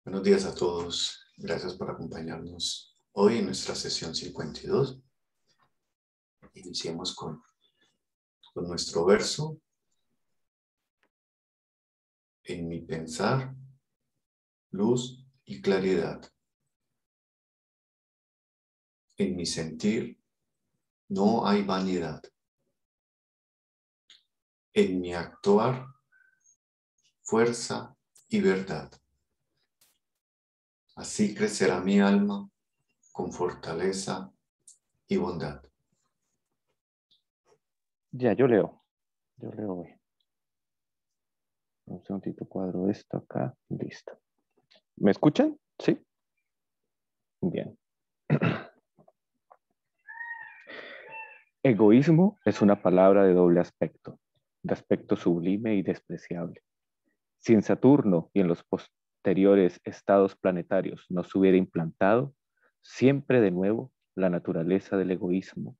Buenos días a todos. Gracias por acompañarnos hoy en nuestra sesión 52. Iniciemos con nuestro verso. En mi pensar, luz y claridad. En mi sentir, no hay vanidad. En mi actuar, fuerza y verdad. Así crecerá mi alma con fortaleza y bondad. Ya, yo leo hoy. Un segundito, cuadro esto acá, listo. ¿Me escuchan? ¿Sí? Bien. Egoísmo es una palabra de doble aspecto, de aspecto sublime y despreciable. Si en Saturno y en los posteriores estados planetarios no se hubiera implantado, siempre de nuevo la naturaleza del egoísmo,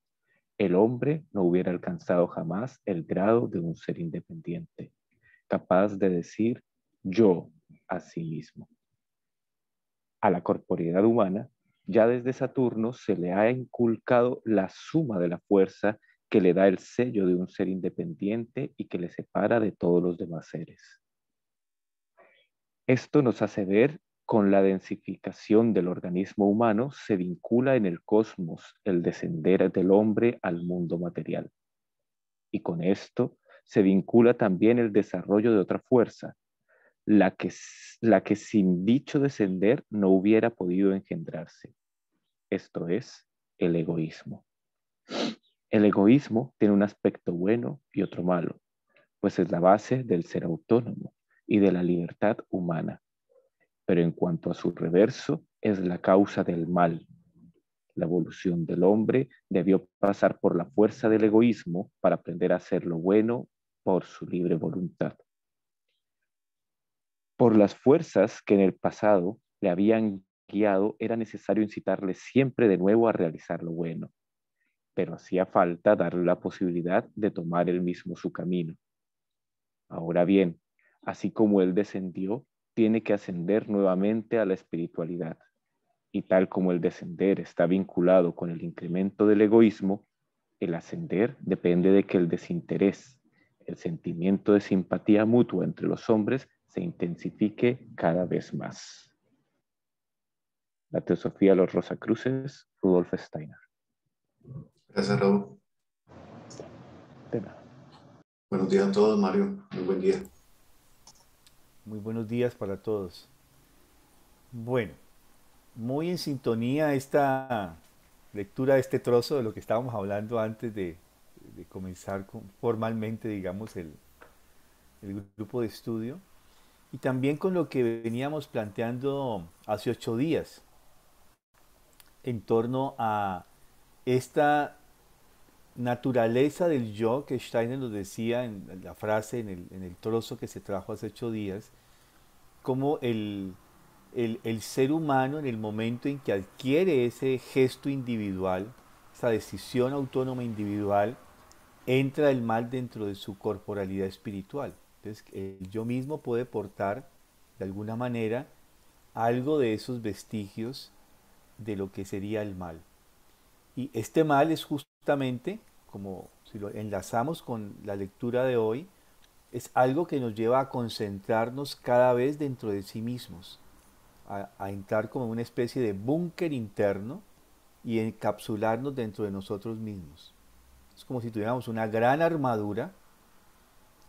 el hombre no hubiera alcanzado jamás el grado de un ser independiente, capaz de decir yo a sí mismo. A la corporeidad humana, ya desde Saturno se le ha inculcado la suma de la fuerza que le da el sello de un ser independiente y que le separa de todos los demás seres. Esto nos hace ver con la densificación del organismo humano se vincula en el cosmos el descender del hombre al mundo material. Y con esto se vincula también el desarrollo de otra fuerza, la que sin dicho descender no hubiera podido engendrarse. Esto es el egoísmo. El egoísmo tiene un aspecto bueno y otro malo, pues es la base del ser autónomo y de la libertad humana. Pero en cuanto a su reverso, es la causa del mal. La evolución del hombre debió pasar por la fuerza del egoísmo para aprender a hacer lo bueno por su libre voluntad. Por las fuerzas que en el pasado le habían guiado, era necesario incitarle siempre de nuevo a realizar lo bueno, pero hacía falta darle la posibilidad de tomar él mismo su camino. Ahora bien, así como él descendió, tiene que ascender nuevamente a la espiritualidad. Y tal como el descender está vinculado con el incremento del egoísmo, el ascender depende de que el desinterés, el sentimiento de simpatía mutua entre los hombres, se intensifique cada vez más. La Teosofía de los Rosacruces, Rudolf Steiner. Gracias, Raúl. De nada. Buenos días a todos, Mario. Muy buen día. Muy buenos días para todos. Bueno, muy en sintonía esta lectura de este trozo de lo que estábamos hablando antes de comenzar formalmente, digamos, el grupo de estudio. Y también con lo que veníamos planteando hace 8 días en torno a esta naturaleza del yo que Steiner nos decía en la frase, en el trozo que se trajo hace 8 días, como el ser humano en el momento en que adquiere ese gesto individual, esa decisión autónoma individual, entra el mal dentro de su corporalidad espiritual. Entonces, el yo mismo puede portar, de alguna manera, algo de esos vestigios de lo que sería el mal. Y este mal es justamente, como si lo enlazamos con la lectura de hoy, es algo que nos lleva a concentrarnos cada vez dentro de sí mismos, a entrar como una especie de búnker interno y encapsularnos dentro de nosotros mismos. Es como si tuviéramos una gran armadura,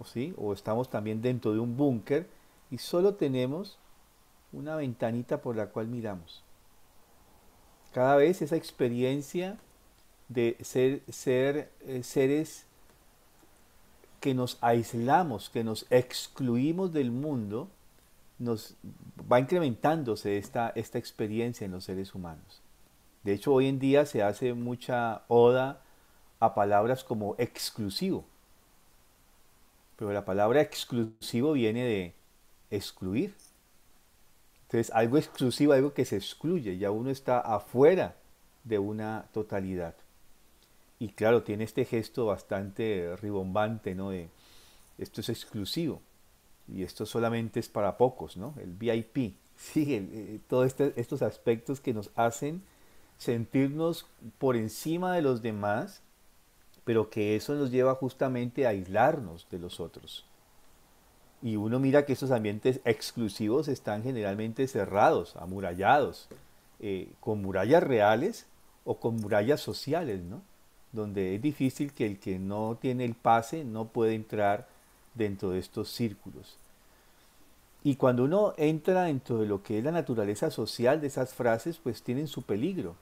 ¿sí? O estamos también dentro de un búnker y solo tenemos una ventanita por la cual miramos. Cada vez esa experiencia de ser seres que nos aislamos, que nos excluimos del mundo, nos va incrementándose esta experiencia en los seres humanos. De hecho, hoy en día se hace mucha oda a palabras como exclusivo. Pero la palabra exclusivo viene de excluir. Entonces, algo exclusivo, algo que se excluye, ya uno está afuera de una totalidad. Y claro, tiene este gesto bastante ribombante, ¿no? De esto es exclusivo y esto solamente es para pocos, ¿no? El VIP. Sí, todos estos aspectos que nos hacen sentirnos por encima de los demás, pero que eso nos lleva justamente a aislarnos de los otros. Y uno mira que estos ambientes exclusivos están generalmente cerrados, amurallados, con murallas reales o con murallas sociales, ¿no? Donde es difícil que el que no tiene el pase no puede entrar dentro de estos círculos. Y cuando uno entra dentro de lo que es la naturaleza social de esas frases, pues tienen su peligro,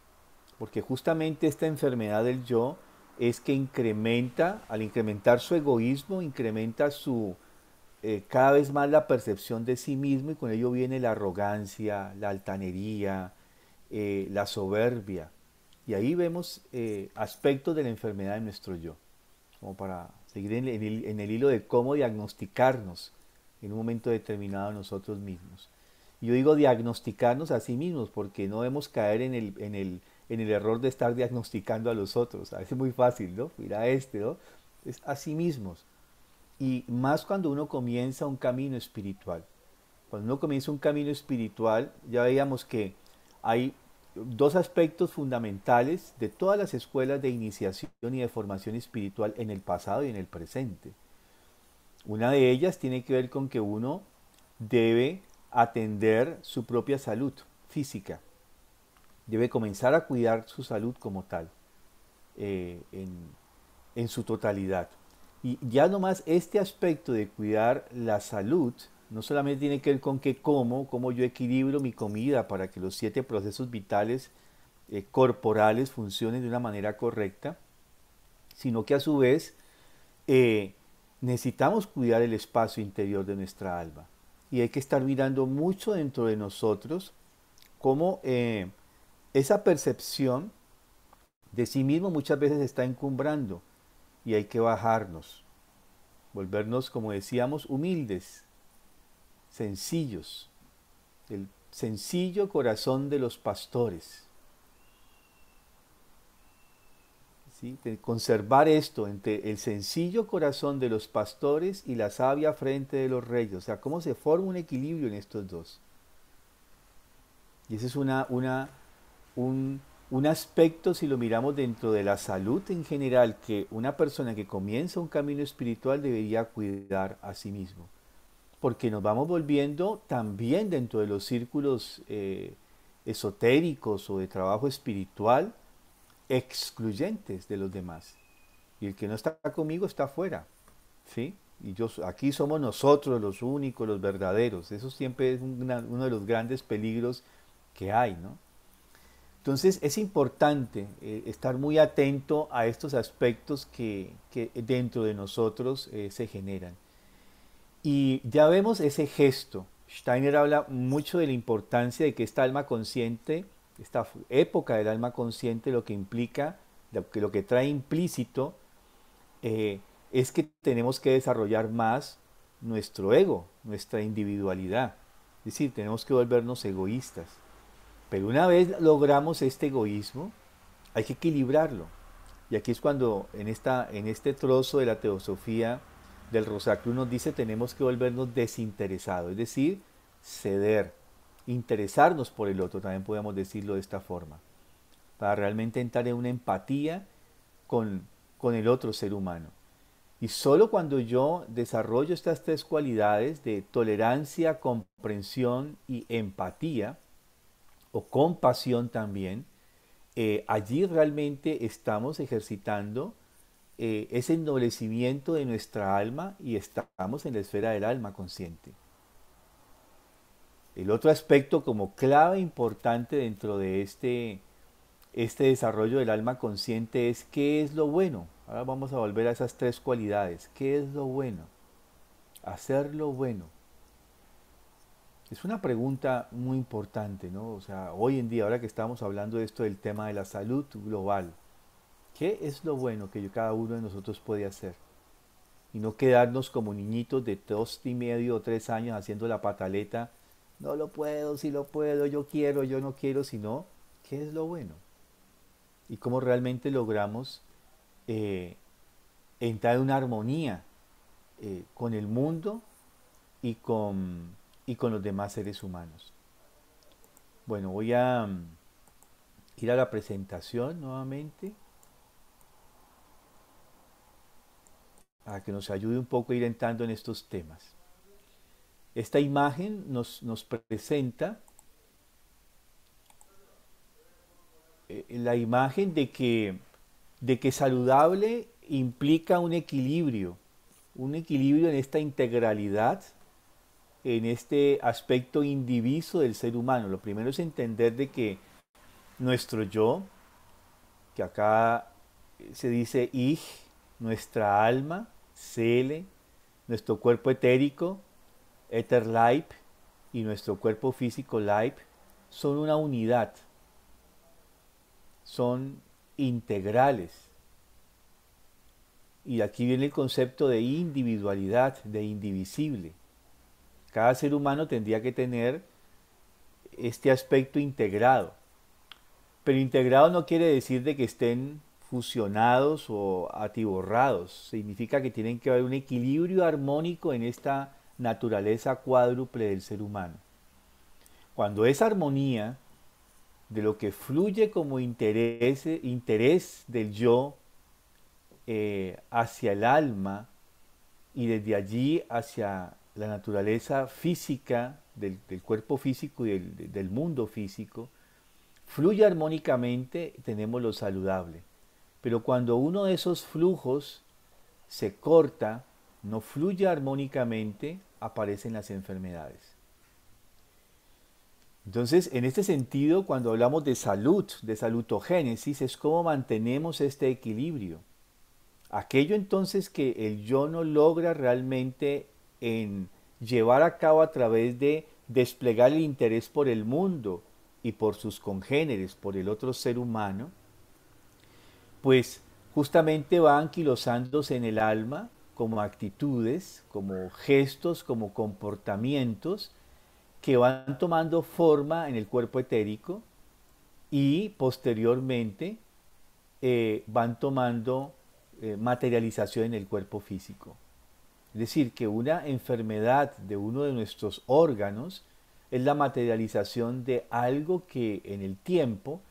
porque justamente esta enfermedad del yo es que incrementa, al incrementar su egoísmo, incrementa cada vez más la percepción de sí mismo y con ello viene la arrogancia, la altanería, la soberbia. Y ahí vemos aspectos de la enfermedad de nuestro yo, como para seguir en el hilo de cómo diagnosticarnos en un momento determinado nosotros mismos. Y yo digo diagnosticarnos a sí mismos porque no debemos caer en el error de estar diagnosticando a los otros. A veces es muy fácil, ¿no? Mira este, ¿no? Es a sí mismos. Y más cuando uno comienza un camino espiritual. Cuando uno comienza un camino espiritual, ya veíamos que hay dos aspectos fundamentales de todas las escuelas de iniciación y de formación espiritual en el pasado y en el presente. Una de ellas tiene que ver con que uno debe atender su propia salud física, debe comenzar a cuidar su salud como tal, eh, en, en su totalidad. Y ya nomás este aspecto de cuidar la salud no solamente tiene que ver con que cómo yo equilibro mi comida para que los 7 procesos vitales corporales funcionen de una manera correcta, sino que a su vez eh, necesitamos cuidar el espacio interior de nuestra alma. Y hay que estar mirando mucho dentro de nosotros cómo esa percepción de sí mismo muchas veces está encumbrando y hay que bajarnos, volvernos, como decíamos, humildes, sencillos, el sencillo corazón de los pastores. ¿Sí? De conservar esto entre el sencillo corazón de los pastores y la sabia frente de los reyes. O sea, cómo se forma un equilibrio en estos dos. Y ese es un aspecto, si lo miramos dentro de la salud en general, que una persona que comienza un camino espiritual debería cuidar a sí mismo. Porque nos vamos volviendo también dentro de los círculos esotéricos o de trabajo espiritual excluyentes de los demás. Y el que no está conmigo está afuera, ¿sí? Y aquí somos nosotros los únicos, los verdaderos. Eso siempre es uno de los grandes peligros que hay, ¿no? Entonces es importante estar muy atento a estos aspectos que dentro de nosotros se generan. Y ya vemos ese gesto. Steiner habla mucho de la importancia de que esta alma consciente, esta época del alma consciente, lo que implica, lo que trae implícito, es que tenemos que desarrollar más nuestro ego, nuestra individualidad. Es decir, tenemos que volvernos egoístas. Pero una vez logramos este egoísmo, hay que equilibrarlo. Y aquí es cuando en este trozo de la teosofía del Rosacruz nos dice tenemos que volvernos desinteresados, es decir, ceder, interesarnos por el otro, también podemos decirlo de esta forma, para realmente entrar en una empatía con el otro ser humano. Y solo cuando yo desarrollo estas 3 cualidades de tolerancia, comprensión y empatía, o compasión también, allí realmente estamos ejercitando ese ennoblecimiento de nuestra alma y estamos en la esfera del alma consciente. El otro aspecto como clave importante dentro de este desarrollo del alma consciente es qué es lo bueno. Ahora vamos a volver a esas 3 cualidades. ¿Qué es lo bueno? Hacer lo bueno. Es una pregunta muy importante, ¿no? O sea, hoy en día, ahora que estamos hablando de esto del tema de la salud global, ¿qué es lo bueno que cada uno de nosotros puede hacer? Y no quedarnos como niñitos de 2 y medio o 3 años haciendo la pataleta, no lo puedo, si lo puedo, yo quiero, yo no quiero, sino, ¿qué es lo bueno? Y cómo realmente logramos eh, entrar en una armonía con el mundo y con los demás seres humanos. Bueno, voy a ir a la presentación nuevamente para que nos ayude un poco a ir entrando en estos temas. Esta imagen nos presenta la imagen de que saludable implica un equilibrio en esta integralidad, en este aspecto indiviso del ser humano. Lo primero es entender de que nuestro yo, que acá se dice ich, nuestra alma, Seele, nuestro cuerpo etérico, Etherleib, y nuestro cuerpo físico, Leib, son una unidad, son integrales. Y aquí viene el concepto de individualidad, de indivisible. Cada ser humano tendría que tener este aspecto integrado. Pero integrado no quiere decir de que estén fusionados o atiborrados. Significa que tienen que haber un equilibrio armónico en esta naturaleza cuádruple del ser humano. Cuando esa armonía de lo que fluye como interés del yo hacia el alma y desde allí hacia la naturaleza física del cuerpo físico y del mundo físico, fluye armónicamente, tenemos lo saludable. Pero cuando uno de esos flujos se corta, no fluye armónicamente, aparecen las enfermedades. Entonces, en este sentido, cuando hablamos de salud, de salutogénesis, es cómo mantenemos este equilibrio. Aquello entonces que el yo no logra realmente en llevar a cabo a través de desplegar el interés por el mundo y por sus congéneres, por el otro ser humano, pues justamente va anquilosándose en el alma como actitudes, como gestos, como comportamientos que van tomando forma en el cuerpo etérico y posteriormente van tomando materialización en el cuerpo físico. Es decir, que una enfermedad de uno de nuestros órganos es la materialización de algo que en el tiempo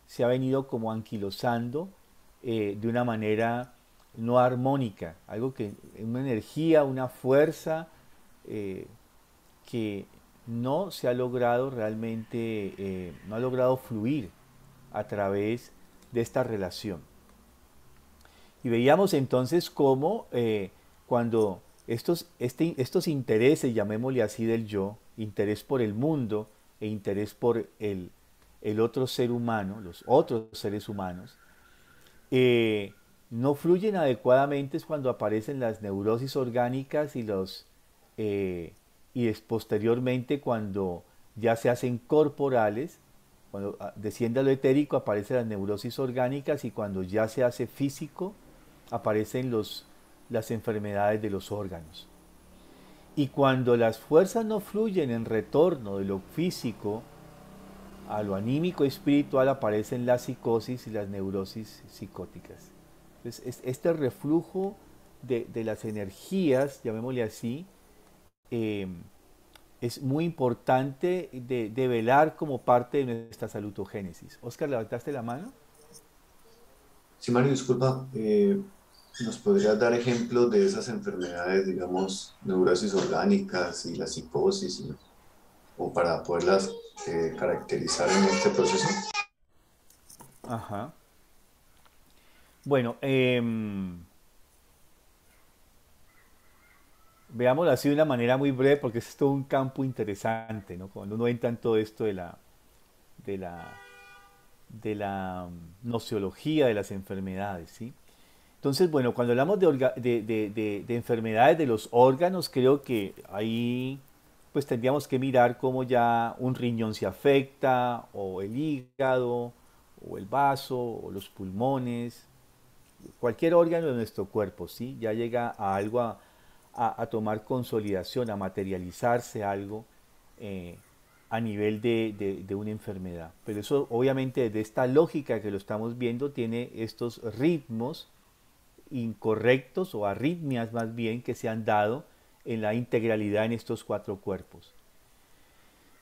se ha venido como anquilosando de una manera no armónica, algo que una energía, una fuerza que no se ha logrado realmente, no ha logrado fluir a través de esta relación. Y veíamos entonces cómo cuando estos intereses, llamémosle así, del yo, interés por el mundo e interés por el otro ser humano, los otros seres humanos, no fluyen adecuadamente es cuando aparecen las neurosis orgánicas y posteriormente cuando ya se hacen corporales, cuando desciende a lo etérico aparecen las neurosis orgánicas y cuando ya se hace físico aparecen las enfermedades de los órganos. Y cuando las fuerzas no fluyen en retorno de lo físico a lo anímico espiritual aparecen la psicosis y las neurosis psicóticas. Entonces, este reflujo de las energías, llamémosle así, es muy importante de velar como parte de nuestra salutogénesis. Oscar, ¿levantaste la mano? Sí, Mario, disculpa, ¿nos podrías dar ejemplos de esas enfermedades, digamos, neurosis orgánicas y la psicosis, o para poderlas caracterizar en este proceso? Ajá. Bueno, veámoslo así de una manera muy breve porque es todo un campo interesante, ¿no? Cuando uno entra en todo esto de la, de la nociología de las enfermedades, ¿sí? Entonces, bueno, cuando hablamos de enfermedades de los órganos, creo que ahí pues tendríamos que mirar cómo ya un riñón se afecta, o el hígado, o el vaso, o los pulmones, cualquier órgano de nuestro cuerpo, ¿sí? Ya llega a algo a tomar consolidación, a materializarse algo eh, a nivel de una enfermedad. Pero eso obviamente de esta lógica que lo estamos viendo tiene estos ritmos incorrectos o arritmias más bien que se han dado en la integralidad en estos cuatro cuerpos.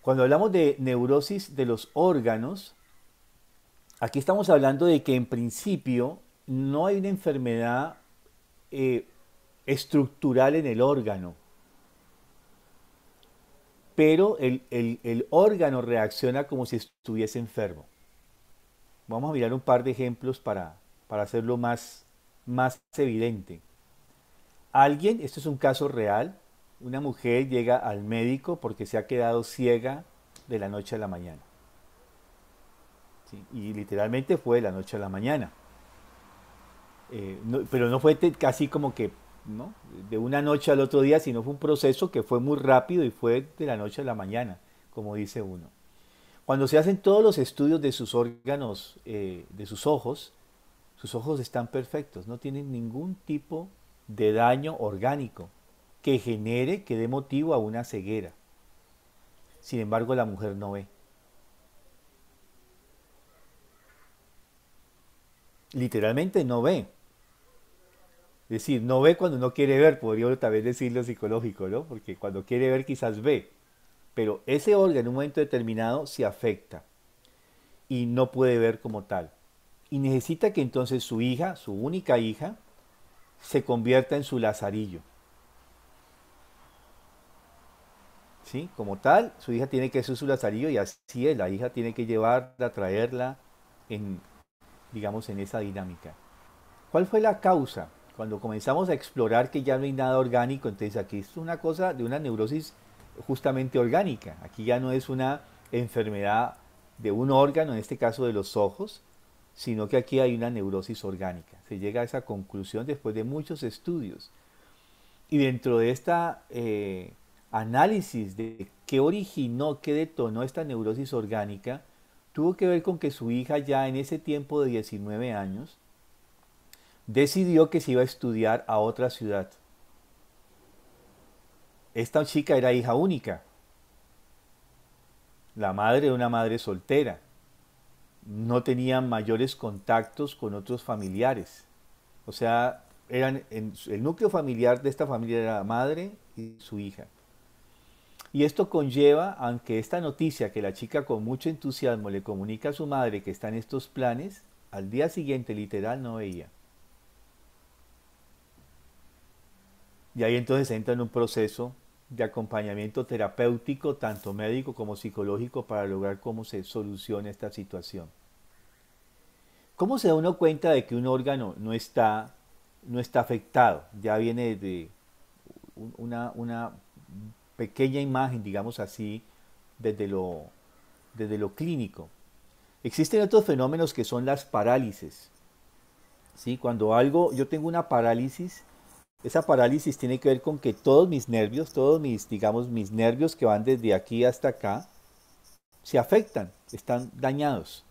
Cuando hablamos de neurosis de los órganos, aquí estamos hablando de que en principio no hay una enfermedad eh, estructural en el órgano, pero el órgano reacciona como si estuviese enfermo. Vamos a mirar un par de ejemplos para hacerlo más evidente. Alguien, esto es un caso real, una mujer llega al médico porque se ha quedado ciega de la noche a la mañana. ¿Sí? Y literalmente fue de la noche a la mañana. Pero no fue casi como que, ¿no?, de una noche al otro día, sino fue un proceso que fue muy rápido y fue de la noche a la mañana, como dice uno. Cuando se hacen todos los estudios de sus órganos, de sus ojos están perfectos, no tienen ningún tipo de daño orgánico que genere, que dé motivo a una ceguera. Sin embargo, la mujer no ve. Literalmente no ve. Es decir, no ve cuando no quiere ver, podría también decirlo psicológico, ¿no? Porque cuando quiere ver quizás ve, pero ese órgano en un momento determinado se afecta y no puede ver como tal. Y necesita que entonces su hija, su única hija, se convierta en su lazarillo. ¿Sí? Como tal, su hija tiene que ser su lazarillo y así es, la hija tiene que llevarla, traerla en, digamos, en esa dinámica. ¿Cuál fue la causa? Cuando comenzamos a explorar que ya no hay nada orgánico, entonces aquí es una cosa de una neurosis justamente orgánica. Aquí ya no es una enfermedad de un órgano, en este caso de los ojos, sino que aquí hay una neurosis orgánica. Se llega a esa conclusión después de muchos estudios. Y dentro de esta análisis de qué originó, qué detonó esta neurosis orgánica, tuvo que ver con que su hija ya en ese tiempo de 19 años decidió que se iba a estudiar a otra ciudad. Esta chica era hija única, la madre de una madre soltera. No tenía mayores contactos con otros familiares. O sea, el núcleo familiar de esta familia era la madre y su hija. Y esto conlleva, aunque esta noticia que la chica con mucho entusiasmo le comunica a su madre que está en estos planes, al día siguiente literal no veía. Y ahí entonces entra en un proceso de acompañamiento terapéutico, tanto médico como psicológico, para lograr cómo se soluciona esta situación. ¿Cómo se da uno cuenta de que un órgano no está afectado? Ya viene de una pequeña imagen, digamos así, desde lo clínico. Existen otros fenómenos que son las parálisis. ¿Sí? Cuando yo tengo una parálisis, esa parálisis tiene que ver con que todos mis nervios, digamos, mis nervios que van desde aquí hasta acá, se afectan, están dañados.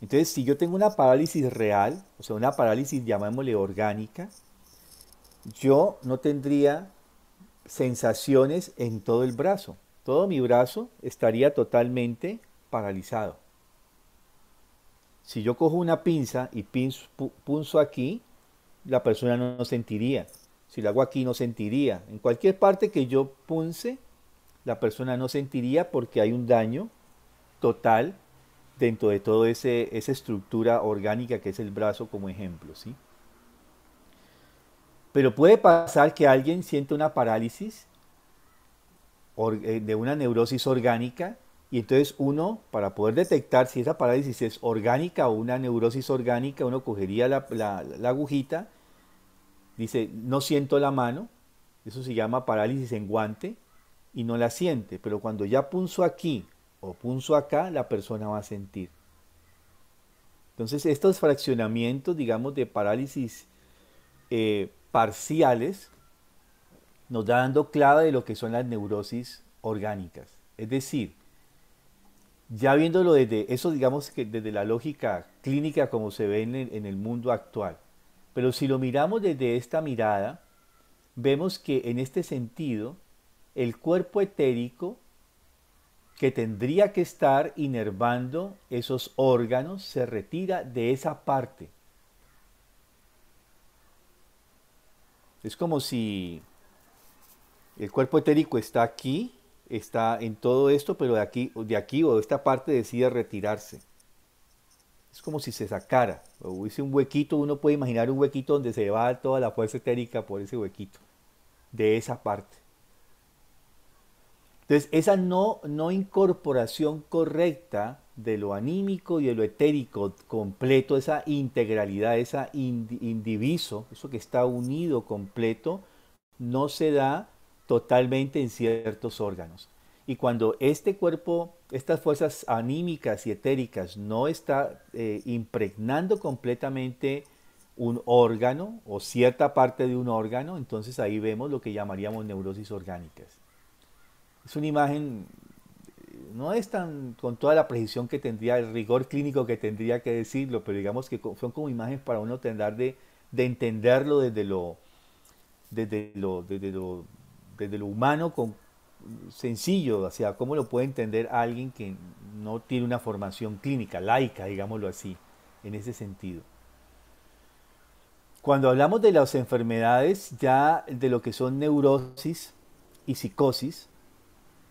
Entonces, si yo tengo una parálisis real, o sea, una parálisis, llamémosle orgánica, yo no tendría sensaciones en todo el brazo. Todo mi brazo estaría totalmente paralizado. Si yo cojo una pinza y punzo aquí, la persona no sentiría. Si lo hago aquí, no sentiría. En cualquier parte que yo punce, la persona no sentiría porque hay un daño total dentro de toda esa estructura orgánica que es el brazo como ejemplo, ¿sí? Pero puede pasar que alguien sienta una parálisis de una neurosis orgánica y entonces uno, para poder detectar si esa parálisis es orgánica o una neurosis orgánica, uno cogería la agujita, dice, no siento la mano, eso se llama parálisis en guante, y no la siente, pero cuando ya punzo aquí o punzo acá, la persona va a sentir. Entonces estos fraccionamientos, digamos, de parálisis parciales, nos da dando clave de lo que son las neurosis orgánicas. Es decir, ya viéndolo desde eso, digamos que desde la lógica clínica como se ve en el mundo actual. Pero si lo miramos desde esta mirada, vemos que en este sentido, el cuerpo etérico que tendría que estar inervando esos órganos se retira de esa parte. Es como si el cuerpo etérico está aquí está en todo esto, pero de aquí o de esta parte decide retirarse. Es como si se sacara, o hubiese un huequito, uno puede imaginar un huequito donde se va toda la fuerza etérica por ese huequito, de esa parte. Entonces, esa no incorporación correcta de lo anímico y de lo etérico completo, esa integralidad, esa indiviso, eso que está unido completo, no se da totalmente en ciertos órganos. Y cuando este cuerpo, estas fuerzas anímicas y etéricas no está impregnando completamente un órgano o cierta parte de un órgano, entonces ahí vemos lo que llamaríamos neurosis orgánicas. Es una imagen, no es tan con toda la precisión que tendría, el rigor clínico que tendría que decirlo, pero digamos que son como imágenes para uno tratar de entenderlo desde lo humano sencillo, o sea, cómo lo puede entender alguien que no tiene una formación clínica, laica, digámoslo así, en ese sentido. Cuando hablamos de las enfermedades, ya de lo que son neurosis y psicosis,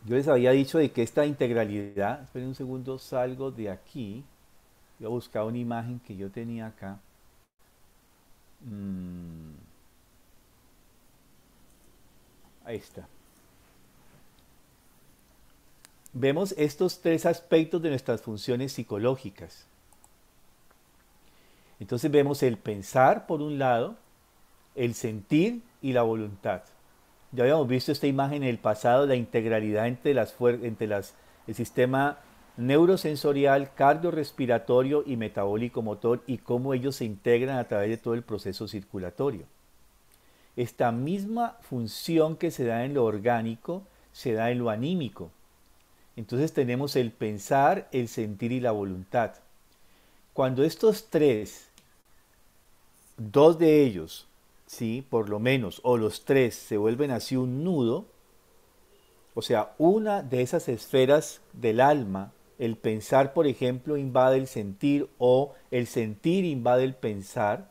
yo les había dicho de que esta integralidad, esperen un segundo, salgo de aquí, voy a buscar una imagen que yo tenía acá. Ahí está. Vemos estos tres aspectos de nuestras funciones psicológicas. Entonces vemos el pensar por un lado, el sentir y la voluntad. Ya habíamos visto esta imagen en el pasado, la integralidad entre el sistema neurosensorial, cardiorrespiratorio y metabólico motor y cómo ellos se integran a través de todo el proceso circulatorio. Esta misma función que se da en lo orgánico se da en lo anímico. Entonces tenemos el pensar, el sentir y la voluntad. Cuando estos tres, dos de ellos, ¿sí? Por lo menos, o los tres se vuelven así un nudo, o sea, una de esas esferas del alma, el pensar, por ejemplo, invade el sentir, o el sentir invade el pensar,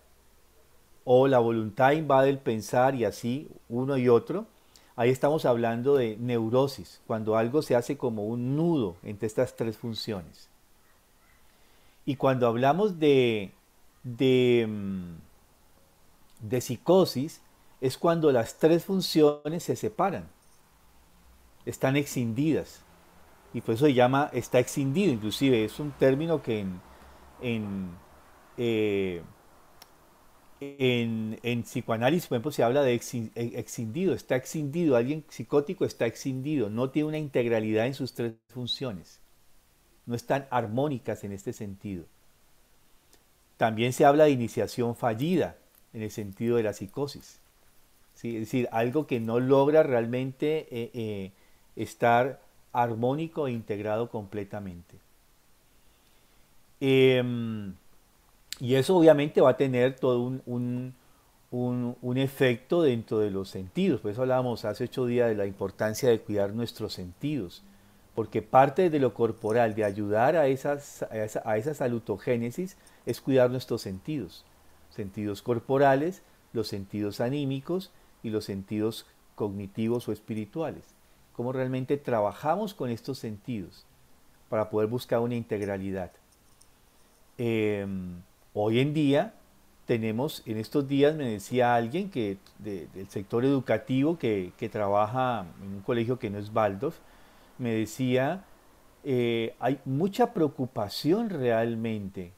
o la voluntad invade el pensar y así uno y otro, ahí estamos hablando de neurosis, cuando algo se hace como un nudo entre estas tres funciones. Y cuando hablamos de, de psicosis, es cuando las tres funciones se separan, están escindidas. Y por eso se llama, está escindido, inclusive es un término que en, eh, en psicoanálisis, por ejemplo, se habla de escindido, está escindido, alguien psicótico está escindido, no tiene una integralidad en sus tres funciones, no están armónicas en este sentido. También se habla de iniciación fallida en el sentido de la psicosis, ¿sí? Es decir, algo que no logra realmente estar armónico e integrado completamente. Y eso obviamente va a tener todo un efecto dentro de los sentidos. Por eso hablábamos hace 8 días de la importancia de cuidar nuestros sentidos. Porque parte de lo corporal, de ayudar a esa salutogénesis, es cuidar nuestros sentidos. Sentidos corporales, los sentidos anímicos y los sentidos cognitivos o espirituales. Cómo realmente trabajamos con estos sentidos para poder buscar una integralidad. Hoy en día tenemos, en estos días me decía alguien del sector educativo que trabaja en un colegio que no es Waldorf, me decía, hay mucha preocupación realmente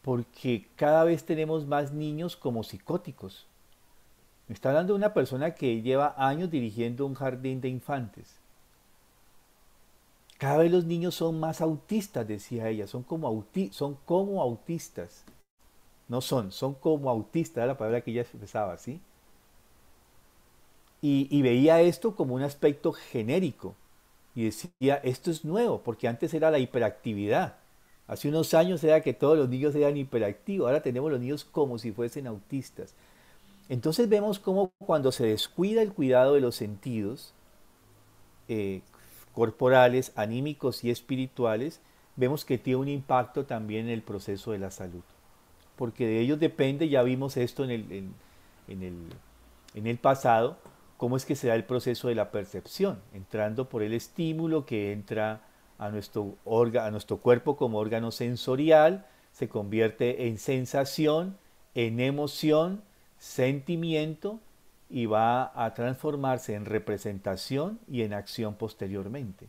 porque cada vez tenemos más niños como psicóticos. Me está hablando de una persona que lleva años dirigiendo un jardín de infantes. Cada vez los niños son más autistas, decía ella, son como autistas. No son como autistas, era la palabra que ella expresaba, ¿sí? Y veía esto como un aspecto genérico. Y decía, esto es nuevo, porque antes era la hiperactividad. Hace unos años era que todos los niños eran hiperactivos, ahora tenemos los niños como si fuesen autistas. Entonces vemos cómo cuando se descuida el cuidado de los sentidos corporales, anímicos y espirituales, vemos que tiene un impacto también en el proceso de la salud. Porque de ellos depende, ya vimos esto en el pasado, cómo es que se da el proceso de la percepción, entrando por el estímulo que entra a nuestro cuerpo como órgano sensorial, se convierte en sensación, en emoción, sentimiento y va a transformarse en representación y en acción posteriormente.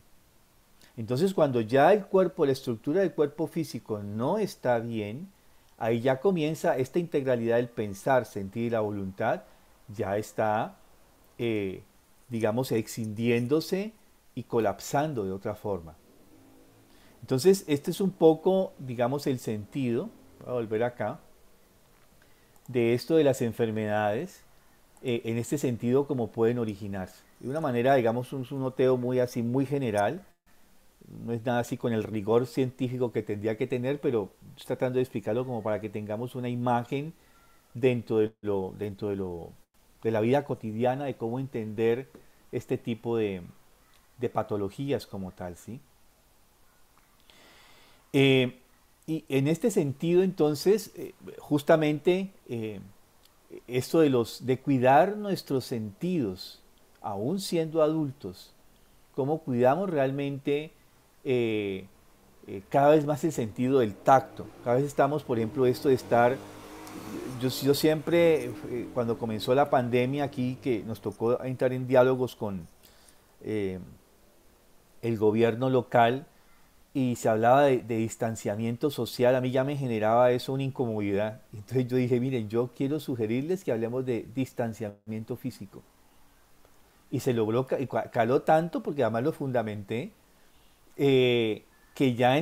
Entonces, cuando ya el cuerpo, la estructura del cuerpo físico no está bien, ahí ya comienza esta integralidad del pensar, sentir y la voluntad, ya está, eh, digamos, excindiéndose y colapsando de otra forma. Entonces, este es un poco, digamos, el sentido, voy a volver acá, de esto de las enfermedades, en este sentido, cómo pueden originarse. De una manera, digamos, un noteo muy así, muy general, no es nada así con el rigor científico que tendría que tener, pero estoy tratando de explicarlo como para que tengamos una imagen de la vida cotidiana de cómo entender este tipo de patologías como tal, ¿sí? Eh, y en este sentido, entonces, justamente esto de cuidar nuestros sentidos, aún siendo adultos, cómo cuidamos realmente eh, cada vez más el sentido del tacto. Cada vez estamos, por ejemplo, esto de estar, yo siempre, cuando comenzó la pandemia aquí, que nos tocó entrar en diálogos con eh, el gobierno local y se hablaba de distanciamiento social, a mí ya me generaba eso una incomodidad. Entonces yo dije, miren, yo quiero sugerirles que hablemos de distanciamiento físico. Y se logró, caló tanto, porque además lo fundamenté, que ya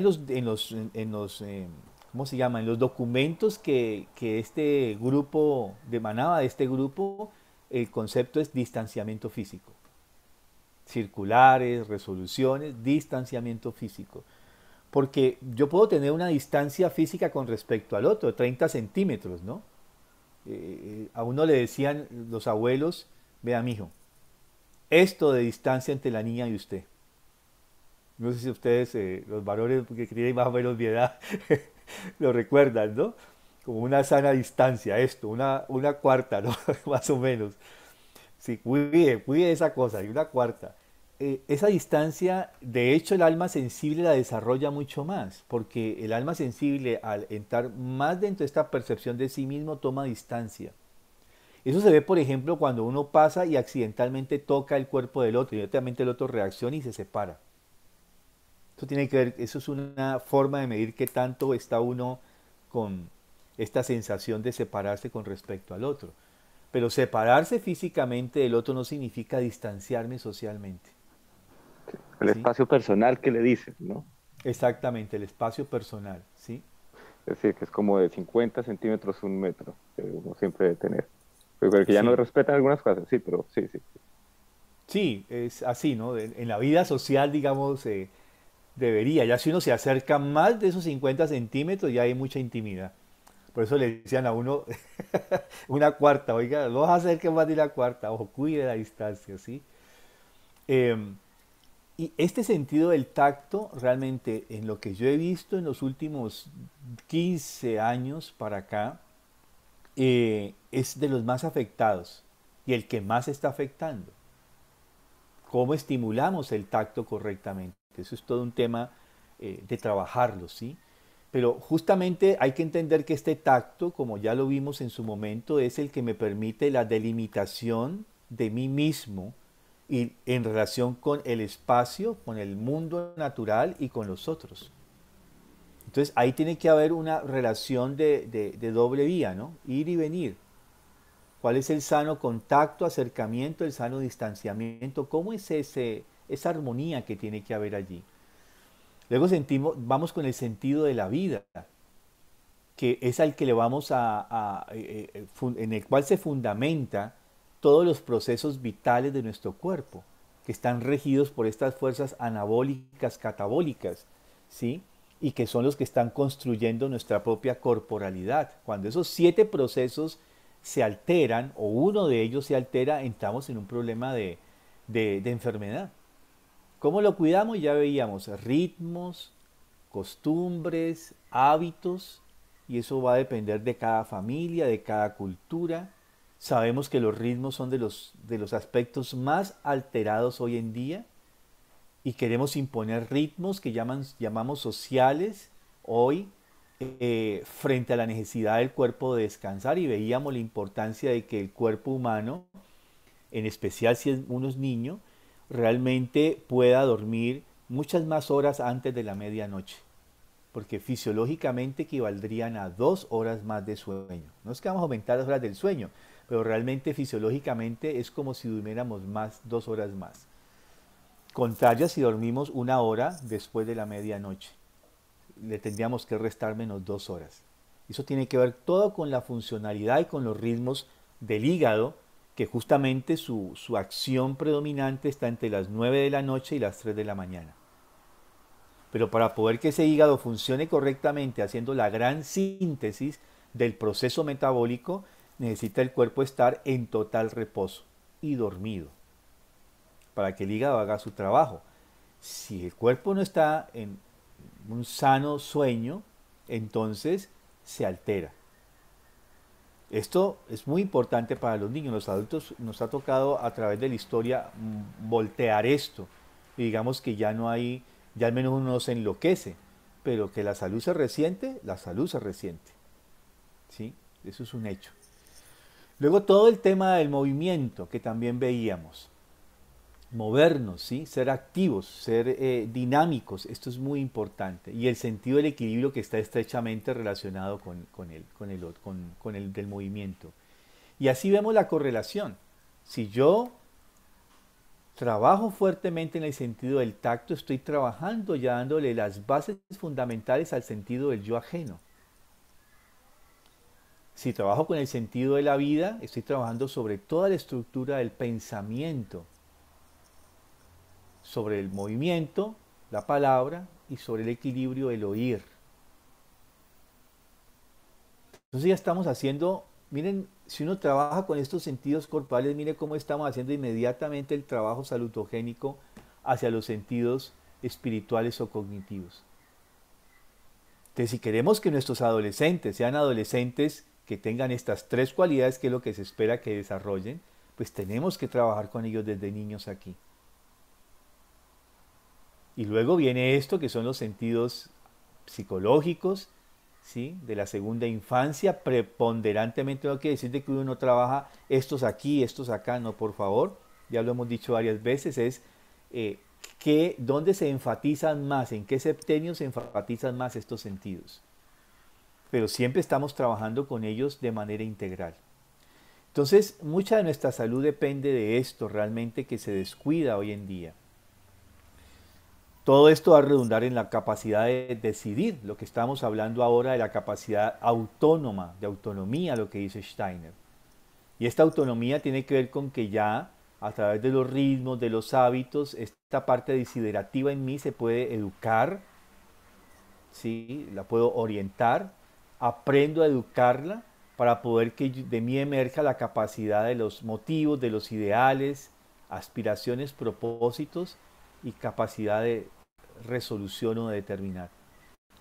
¿cómo se llama? En los documentos que este grupo emanaba de este grupo, el concepto es distanciamiento físico. Circulares, resoluciones, distanciamiento físico. Porque yo puedo tener una distancia física con respecto al otro, 30 centímetros, ¿no? A uno le decían los abuelos, vea, mijo, esto de distancia entre la niña y usted. No sé si ustedes, los varones que tienen más o menos mi edad, lo recuerdan, ¿no? Como una sana distancia, esto, una cuarta, ¿no? Más o menos. Sí, cuide esa cosa, y una cuarta. Esa distancia, de hecho, el alma sensible la desarrolla mucho más, porque el alma sensible, al entrar más dentro de esta percepción de sí mismo, toma distancia. Eso se ve, por ejemplo, cuando uno pasa y accidentalmente toca el cuerpo del otro, y inmediatamente el otro reacciona y se separa. Eso tiene que ver, eso es una forma de medir qué tanto está uno con esta sensación de separarse con respecto al otro. Pero separarse físicamente del otro no significa distanciarme socialmente. El ¿Sí? espacio personal que le dicen, ¿no? Exactamente, el espacio personal. ¿Sí? Es decir, que es como de 50 centímetros, un metro, que uno siempre debe tener. Pero que ya no Sí. respetan algunas cosas, sí, pero sí, sí. Sí, es así, ¿no? En la vida social, digamos, debería. Ya si uno se acerca más de esos 50 centímetros, ya hay mucha intimidad. Por eso le decían a uno una cuarta, oiga, no vas a acerque más de la cuarta, ojo, cuide la distancia, ¿sí? Em, Y este sentido del tacto, realmente, en lo que yo he visto en los últimos 15 años para acá, es de los más afectados y el que más está afectando. ¿Cómo estimulamos el tacto correctamente? Eso es todo un tema de trabajarlo, ¿sí? Pero justamente hay que entender que este tacto, como ya lo vimos en su momento, es el que me permite la delimitación de mí mismo y en relación con el espacio, con el mundo natural y con los otros. Entonces ahí tiene que haber una relación de doble vía, ¿no? Ir y venir. ¿Cuál es el sano contacto, acercamiento, el sano distanciamiento? ¿Cómo es esa armonía que tiene que haber allí? Luego vamos con el sentido de la vida, que es al que le vamos en el cual se fundamenta todos los procesos vitales de nuestro cuerpo, que están regidos por estas fuerzas anabólicas, catabólicas, ¿sí? Y que son los que están construyendo nuestra propia corporalidad. Cuando esos 7 procesos se alteran, o uno de ellos se altera, entramos en un problema de enfermedad. ¿Cómo lo cuidamos? Ya veíamos ritmos, costumbres, hábitos, y eso va a depender de cada familia, de cada cultura, Sabemos que los ritmos son de los aspectos más alterados hoy en día y queremos imponer ritmos que llamamos sociales hoy frente a la necesidad del cuerpo de descansar, y veíamos la importancia de que el cuerpo humano, en especial si uno es niño, realmente pueda dormir muchas más horas antes de la medianoche, porque fisiológicamente equivaldrían a 2 horas más de sueño. No es que vamos a aumentar las horas del sueño, pero realmente fisiológicamente es como si durmiéramos más, 2 horas más. Contrario si dormimos 1 hora después de la medianoche, le tendríamos que restar menos 2 horas. Eso tiene que ver todo con la funcionalidad y con los ritmos del hígado, que justamente su acción predominante está entre las 9 de la noche y las 3 de la mañana. Pero para poder que ese hígado funcione correctamente, haciendo la gran síntesis del proceso metabólico, necesita el cuerpo estar en total reposo y dormido, para que el hígado haga su trabajo. Si el cuerpo no está en un sano sueño, entonces se altera. Esto es muy importante para los niños. Los adultos nos ha tocado a través de la historia voltear esto. Y digamos que ya no hay, ya al menos uno no se enloquece, pero que la salud se resiente, la salud se resiente. ¿Sí? Eso es un hecho. Luego todo el tema del movimiento que también veíamos. Movernos, ¿sí? Ser activos, ser dinámicos, esto es muy importante. Y el sentido del equilibrio que está estrechamente relacionado con el del movimiento. Y así vemos la correlación. Si yo trabajo fuertemente en el sentido del tacto, estoy trabajando ya dándole las bases fundamentales al sentido del yo ajeno. Si trabajo con el sentido de la vida, estoy trabajando sobre toda la estructura del pensamiento, sobre el movimiento, la palabra y sobre el equilibrio del oír. Entonces ya estamos haciendo, miren, si uno trabaja con estos sentidos corporales, mire cómo estamos haciendo inmediatamente el trabajo salutogénico hacia los sentidos espirituales o cognitivos. Entonces, si queremos que nuestros adolescentes sean adolescentes que tengan estas 3 cualidades, que es lo que se espera que desarrollen, pues tenemos que trabajar con ellos desde niños aquí. Y luego viene esto, que son los sentidos psicológicos, ¿sí? De la segunda infancia, preponderantemente. No quiere decir que uno no trabaja estos aquí, estos acá, no, por favor. Ya lo hemos dicho varias veces, es dónde se enfatizan más, en qué septenios se enfatizan más estos sentidos. Pero siempre estamos trabajando con ellos de manera integral. Entonces, mucha de nuestra salud depende de esto realmente, que se descuida hoy en día. Todo esto va a redundar en la capacidad de decidir, lo que estamos hablando ahora de la capacidad autónoma, de autonomía, lo que dice Steiner. Y esta autonomía tiene que ver con que ya a través de los ritmos, de los hábitos, esta parte desiderativa en mí se puede educar, ¿sí? La puedo orientar, aprendo a educarla para poder que de mí emerja la capacidad de los motivos, de los ideales, aspiraciones, propósitos y capacidad de resolución o de determinar.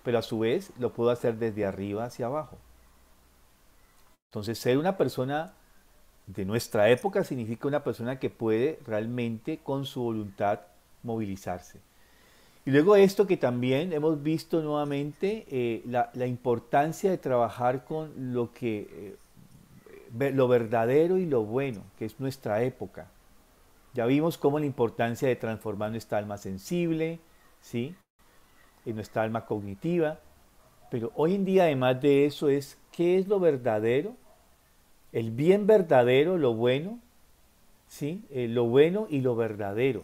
Pero a su vez lo puedo hacer desde arriba hacia abajo. Entonces, ser una persona de nuestra época significa una persona que puede realmente con su voluntad movilizarse. Y luego esto que también hemos visto nuevamente, la importancia de trabajar con lo verdadero y lo bueno, que es nuestra época. Ya vimos cómo la importancia de transformar nuestra alma sensible, ¿sí? En nuestra alma cognitiva. Pero hoy en día, además de eso, es ¿qué es lo verdadero? El bien verdadero, lo bueno, ¿sí? Lo bueno y lo verdadero.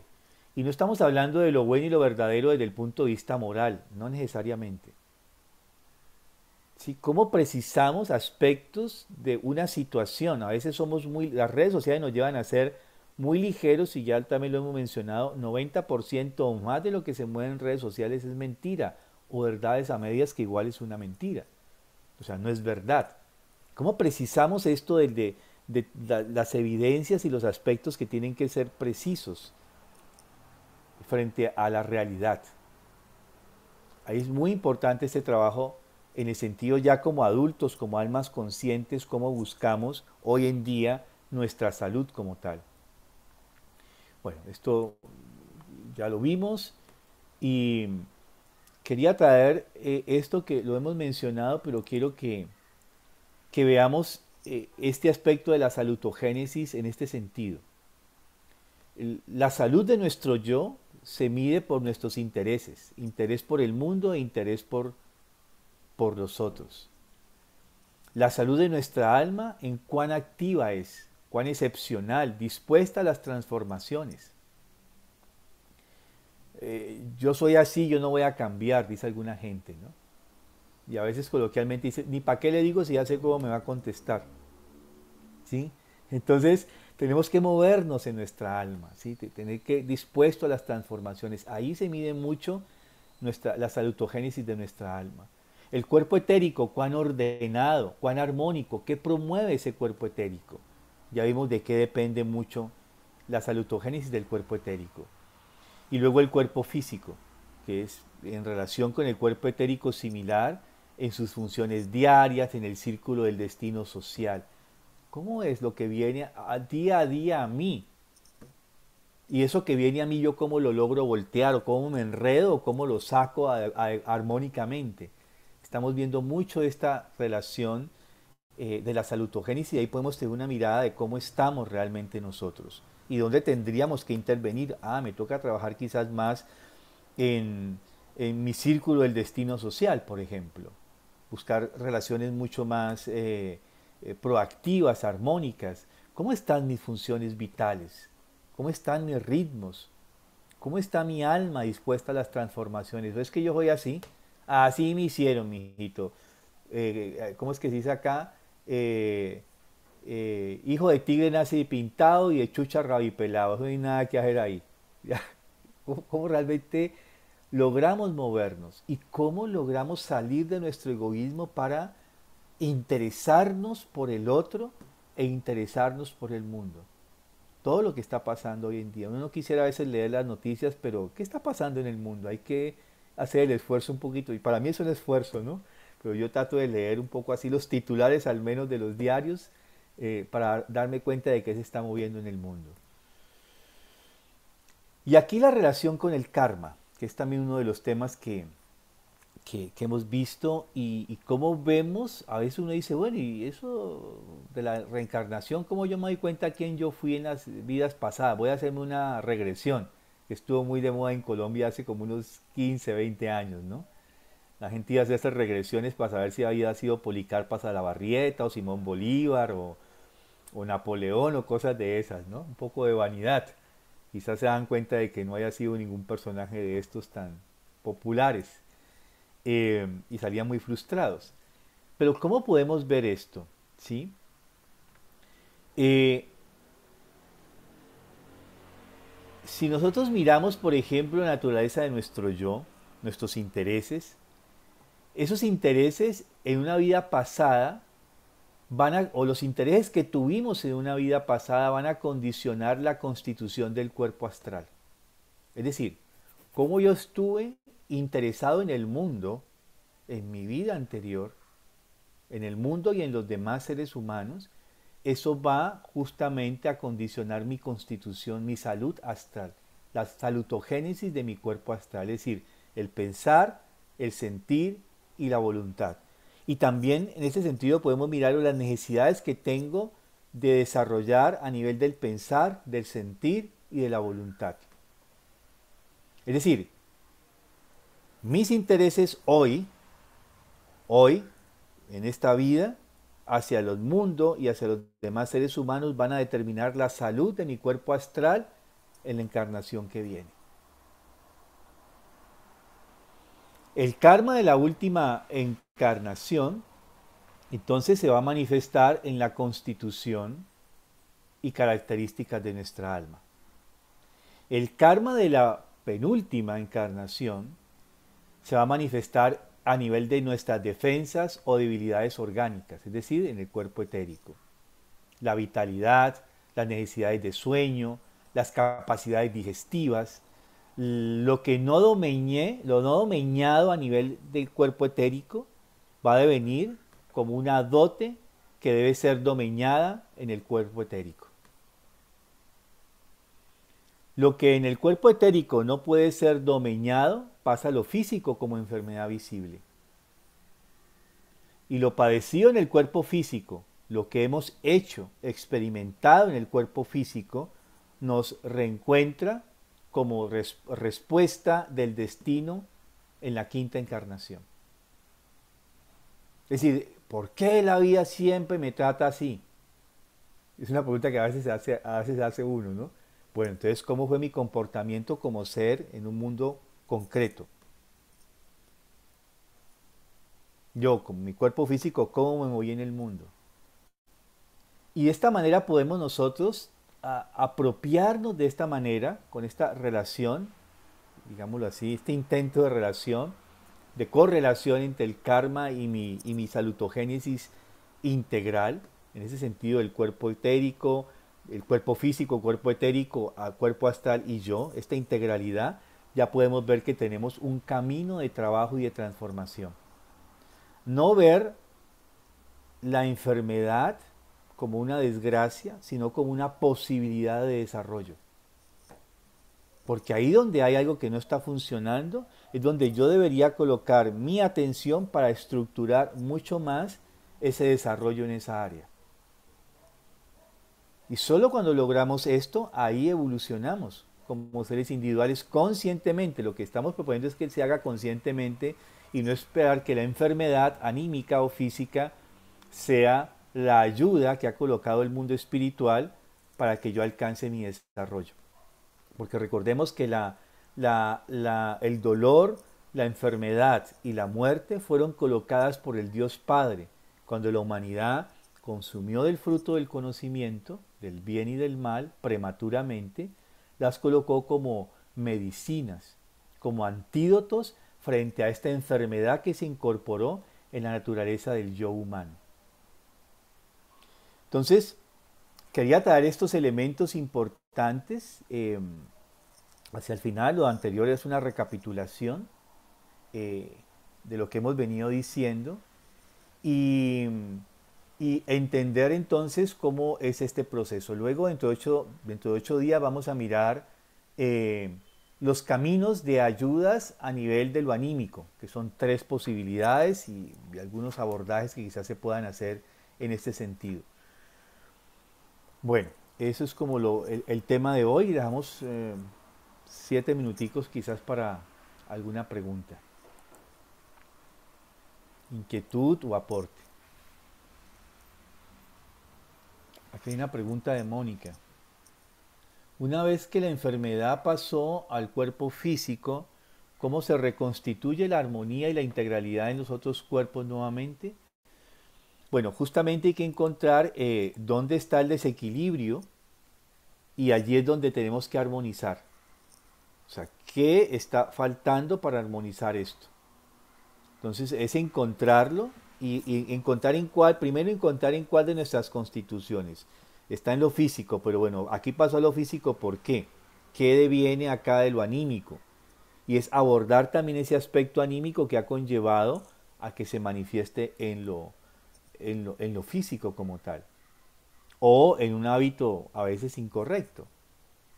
Y no estamos hablando de lo bueno y lo verdadero desde el punto de vista moral, no necesariamente. ¿Sí? ¿Cómo precisamos aspectos de una situación? A veces las redes sociales nos llevan a ser muy ligeros, y ya también lo hemos mencionado, 90% o más de lo que se mueve en redes sociales es mentira, o verdades a medias, que igual es una mentira. O sea, no es verdad. ¿Cómo precisamos esto de las evidencias y los aspectos que tienen que ser precisos frente a la realidad? Ahí es muy importante este trabajo en el sentido ya como adultos, como almas conscientes, cómo buscamos hoy en día nuestra salud como tal. Bueno, esto ya lo vimos y quería traer esto que lo hemos mencionado, pero quiero que veamos este aspecto de la salutogénesis en este sentido. La salud de nuestro yo se mide por nuestros intereses, interés por el mundo e interés por los otros. La salud de nuestra alma en cuán activa es, cuán excepcional, dispuesta a las transformaciones. Yo soy así, yo no voy a cambiar, dice alguna gente, ¿no? Y a veces coloquialmente dice, ni para qué le digo si ya sé cómo me va a contestar. ¿Sí? Entonces, tenemos que movernos en nuestra alma, ¿sí? Tener que dispuesto a las transformaciones. Ahí se mide mucho la salutogénesis de nuestra alma. El cuerpo etérico, cuán ordenado, cuán armónico, ¿qué promueve ese cuerpo etérico? Ya vimos de qué depende mucho la salutogénesis del cuerpo etérico. Y luego el cuerpo físico, que es en relación con el cuerpo etérico similar en sus funciones diarias, en el círculo del destino social. ¿Cómo es lo que viene a día a mí? Y eso que viene a mí, yo cómo lo logro voltear, o cómo me enredo, o cómo lo saco armónicamente. Estamos viendo mucho esta relación de la salutogénesis y ahí podemos tener una mirada de cómo estamos realmente nosotros y dónde tendríamos que intervenir. Me toca trabajar quizás más en, en mi círculo del destino social, por ejemplo. Buscar relaciones mucho más proactivas, armónicas. ¿Cómo están mis funciones vitales? ¿Cómo están mis ritmos? ¿Cómo está mi alma dispuesta a las transformaciones? ¿No es que yo soy así? Así me hicieron, mi hijito. ¿Cómo es que se dice acá? Hijo de tigre nace pintado y de chucha rabipelado. No hay nada que hacer ahí. ¿Cómo realmente logramos movernos? ¿Y cómo logramos salir de nuestro egoísmo para interesarnos por el otro e interesarnos por el mundo? Todo lo que está pasando hoy en día. Uno no quisiera a veces leer las noticias, pero ¿qué está pasando en el mundo? Hay que hacer el esfuerzo un poquito. Y para mí es un esfuerzo, ¿no? Pero yo trato de leer un poco así los titulares al menos de los diarios para darme cuenta de qué se está moviendo en el mundo. Y aquí la relación con el karma, que es también uno de los temas que hemos visto y cómo vemos, a veces uno dice, bueno, y eso de la reencarnación, ¿cómo yo me doy cuenta quién yo fui en las vidas pasadas? Voy a hacerme una regresión, que estuvo muy de moda en Colombia hace como unos 15, 20 años, ¿no? La gente hace estas regresiones para saber si había sido Policarpa Salabarrieta o Simón Bolívar o Napoleón o cosas de esas, ¿no? Un poco de vanidad. Quizás se dan cuenta de que no haya sido ningún personaje de estos tan populares y salían muy frustrados. Pero ¿cómo podemos ver esto? ¿Sí? Eh, si nosotros miramos, por ejemplo, la naturaleza de nuestro yo, nuestros intereses, esos intereses en una vida pasada o los intereses que tuvimos en una vida pasada van a condicionar la constitución del cuerpo astral. Es decir, cómo yo estuve interesado en el mundo, en mi vida anterior, en el mundo y en los demás seres humanos, eso va justamente a condicionar mi constitución, mi salud astral, la salutogénesis de mi cuerpo astral, es decir, el pensar, el sentir y la voluntad. Y también en ese sentido podemos mirar las necesidades que tengo de desarrollar a nivel del pensar, del sentir y de la voluntad. Es decir, mis intereses hoy, en esta vida, hacia el mundo y hacia los demás seres humanos van a determinar la salud de mi cuerpo astral en la encarnación que viene. El karma de la última encarnación entonces se va a manifestar en la constitución y características de nuestra alma. El karma de la penúltima encarnación se va a manifestar a nivel de nuestras defensas o debilidades orgánicas, es decir, en el cuerpo etérico. La vitalidad, las necesidades de sueño, las capacidades digestivas, lo no domeñado a nivel del cuerpo etérico, va a devenir como una dote que debe ser domeñada en el cuerpo etérico. Lo que en el cuerpo etérico no puede ser domeñado pasa a lo físico como enfermedad visible. Y lo padecido en el cuerpo físico, lo que hemos hecho, experimentado en el cuerpo físico, nos reencuentra como respuesta del destino en la quinta encarnación. Es decir, ¿por qué la vida siempre me trata así? Es una pregunta que a veces hace uno, ¿no? Bueno, entonces, ¿cómo fue mi comportamiento como ser en un mundo concreto? Yo, con mi cuerpo físico, ¿cómo me moví en el mundo? Y de esta manera podemos nosotros apropiarnos de esta manera, con esta relación, digámoslo así, este intento de relación, de correlación entre el karma y mi salutogénesis integral, en ese sentido el cuerpo etérico, el cuerpo físico, cuerpo etérico, cuerpo astral y yo, esta integralidad, ya podemos ver que tenemos un camino de trabajo y de transformación. No ver la enfermedad como una desgracia, sino como una posibilidad de desarrollo. Porque ahí donde hay algo que no está funcionando, es donde yo debería colocar mi atención para estructurar mucho más ese desarrollo en esa área. Y solo cuando logramos esto, ahí evolucionamos como seres individuales conscientemente. Lo que estamos proponiendo es que se haga conscientemente y no esperar que la enfermedad anímica o física sea la ayuda que ha colocado el mundo espiritual para que yo alcance mi desarrollo. Porque recordemos que el dolor, la enfermedad y la muerte fueron colocadas por el Dios Padre cuando la humanidad consumió del fruto del conocimiento, del bien y del mal, prematuramente, las colocó como medicinas, como antídotos frente a esta enfermedad que se incorporó en la naturaleza del yo humano. Entonces, quería traer estos elementos importantes hacia el final. Lo anterior es una recapitulación de lo que hemos venido diciendo y entender entonces cómo es este proceso. Luego, dentro de 8 días, vamos a mirar los caminos de ayudas a nivel de lo anímico, que son 3 posibilidades y algunos abordajes que quizás se puedan hacer en este sentido. Bueno, eso es como el tema de hoy. Dejamos 7 minuticos quizás para alguna pregunta, inquietud o aporte. Aquí hay una pregunta de Mónica. Una vez que la enfermedad pasó al cuerpo físico, ¿cómo se reconstituye la armonía y la integralidad en los otros cuerpos nuevamente? Bueno, justamente hay que encontrar dónde está el desequilibrio y allí es donde tenemos que armonizar. O sea, ¿qué está faltando para armonizar esto? Entonces es encontrarlo y encontrar primero encontrar en cuál de nuestras constituciones. Está en lo físico, pero bueno, aquí pasó a lo físico, ¿por qué? ¿Qué deviene acá de lo anímico? Y es abordar también ese aspecto anímico que ha conllevado a que se manifieste en lo físico como tal. O en un hábito a veces incorrecto.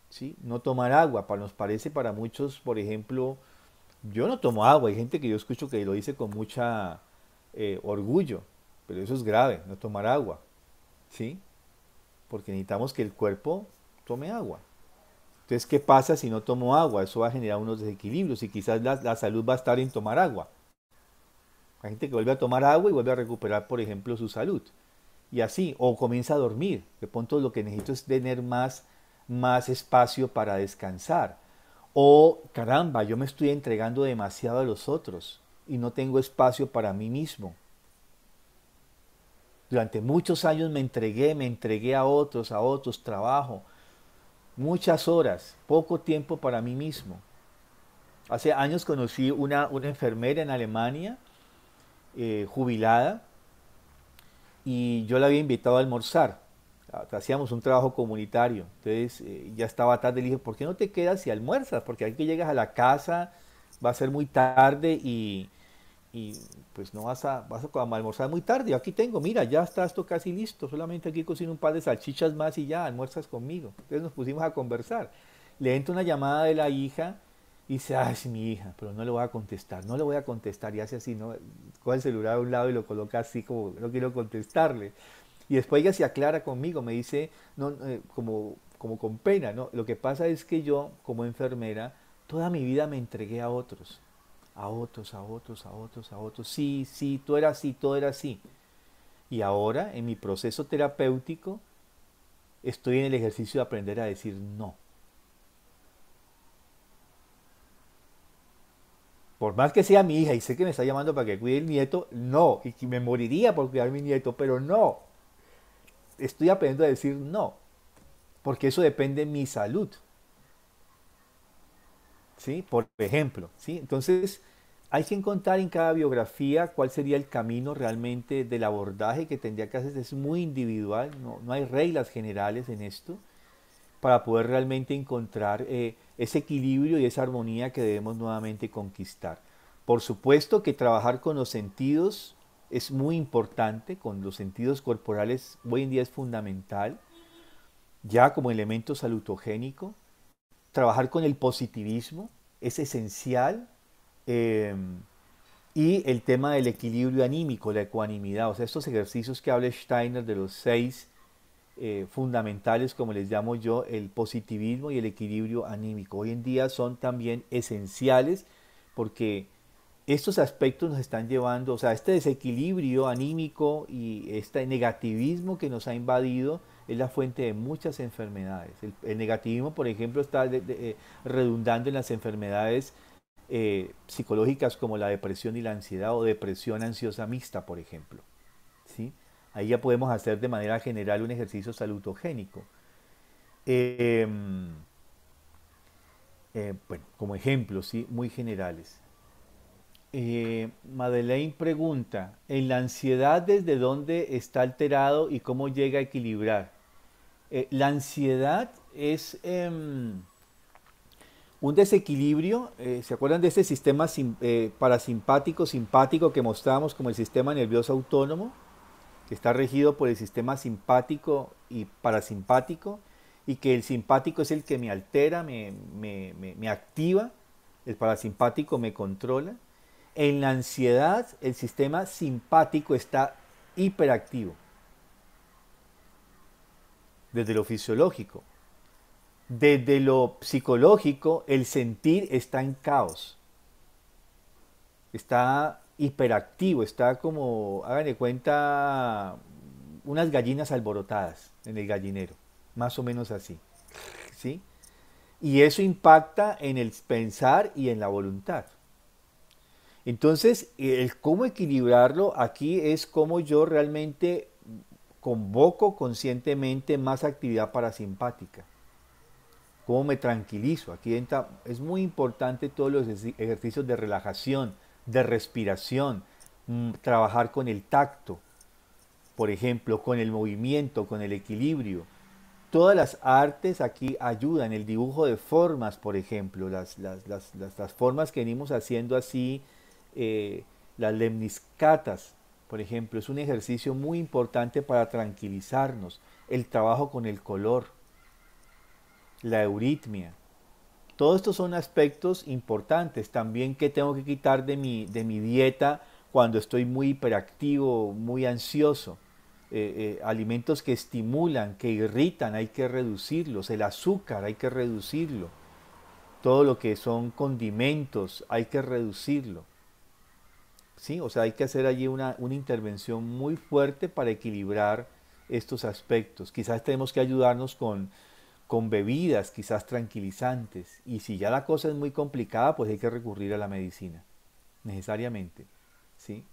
¿Sí? No tomar agua, nos parece para muchos, por ejemplo, yo no tomo agua, hay gente que yo escucho que lo dice con mucha orgullo, pero eso es grave, no tomar agua, ¿sí? Porque necesitamos que el cuerpo tome agua. Entonces, ¿qué pasa si no tomo agua? Eso va a generar unos desequilibrios y quizás la salud va a estar en tomar agua. Hay gente que vuelve a tomar agua y vuelve a recuperar, por ejemplo, su salud. Y así, o comienza a dormir. De pronto lo que necesito es tener más espacio para descansar. O, caramba, yo me estoy entregando demasiado a los otros y no tengo espacio para mí mismo. Durante muchos años me entregué a otros, trabajo, muchas horas, poco tiempo para mí mismo. Hace años conocí una enfermera en Alemania, jubilada, y yo la había invitado a almorzar. Hacíamos un trabajo comunitario, entonces ya estaba tarde, le dije, ¿por qué no te quedas y almuerzas? Porque aquí que llegas a la casa va a ser muy tarde y y pues no vas a almorzar muy tarde. Yo aquí tengo, mira, ya está esto casi listo, solamente aquí cocino un par de salchichas más y ya almuerzas conmigo. Entonces nos pusimos a conversar. Le entra una llamada de la hija y dice, ah, es mi hija, pero no le voy a contestar, no le voy a contestar. Y hace así, ¿no? Coge el celular a un lado y lo coloca así como, no quiero contestarle. Y después ella se aclara conmigo, me dice, no, como con pena, ¿no? Lo que pasa es que yo, como enfermera, toda mi vida me entregué a otros, a otros, a otros, a otros, a otros. Sí, sí, todo era así, todo era así. Y ahora, en mi proceso terapéutico, estoy en el ejercicio de aprender a decir no. Por más que sea mi hija y sé que me está llamando para que cuide el nieto, no. Y que me moriría por cuidar a mi nieto, pero no. Estoy aprendiendo a decir no. Porque eso depende de mi salud. ¿Sí? Por ejemplo, ¿sí? Entonces, hay que encontrar en cada biografía cuál sería el camino realmente del abordaje que tendría que hacerse. Es muy individual, no hay reglas generales en esto para poder realmente encontrar ese equilibrio y esa armonía que debemos nuevamente conquistar. Por supuesto que trabajar con los sentidos es muy importante, con los sentidos corporales hoy en día es fundamental, ya como elemento salutogénico. Trabajar con el positivismo es esencial, eh, y el tema del equilibrio anímico, la ecuanimidad, o sea, estos ejercicios que habla Steiner de los 6 fundamentales, como les llamo yo, el positivismo y el equilibrio anímico. Hoy en día son también esenciales porque estos aspectos nos están llevando, o sea, este desequilibrio anímico y este negativismo que nos ha invadido es la fuente de muchas enfermedades. El negativismo, por ejemplo, está redundando en las enfermedades psicológicas como la depresión y la ansiedad o depresión ansiosa mixta, por ejemplo. ¿Sí? Ahí ya podemos hacer de manera general un ejercicio salutogénico. Eh, bueno, como ejemplos, ¿sí? Muy generales. Madeleine pregunta, ¿en la ansiedad desde dónde está alterado y cómo llega a equilibrar? La ansiedad es un desequilibrio. ¿Se acuerdan de este sistema parasimpático, simpático que mostrábamos como el sistema nervioso autónomo? Que está regido por el sistema simpático y parasimpático, y que el simpático es el que me altera, me activa, el parasimpático me controla. En la ansiedad, el sistema simpático está hiperactivo, desde lo fisiológico. Desde lo psicológico, el sentir está en caos, está hiperactivo, está como, hagan de cuenta, unas gallinas alborotadas en el gallinero, más o menos así, ¿sí? Y eso impacta en el pensar y en la voluntad. Entonces, el cómo equilibrarlo aquí es cómo yo realmente convoco conscientemente más actividad parasimpática. Cómo me tranquilizo. Aquí es muy importante todos los ejercicios de relajación, de respiración, trabajar con el tacto, por ejemplo, con el movimiento, con el equilibrio. Todas las artes aquí ayudan, el dibujo de formas, por ejemplo, las formas que venimos haciendo así, eh, las lemniscatas, por ejemplo, es un ejercicio muy importante para tranquilizarnos. El trabajo con el color, la euritmia. Todos estos son aspectos importantes también que tengo que quitar de mi dieta cuando estoy muy hiperactivo, muy ansioso. Alimentos que estimulan, que irritan, hay que reducirlos. El azúcar hay que reducirlo. Todo lo que son condimentos hay que reducirlo. ¿Sí? O sea, hay que hacer allí una intervención muy fuerte para equilibrar estos aspectos. Quizás tenemos que ayudarnos con bebidas, quizás tranquilizantes. Y si ya la cosa es muy complicada, pues hay que recurrir a la medicina, necesariamente, ¿sí?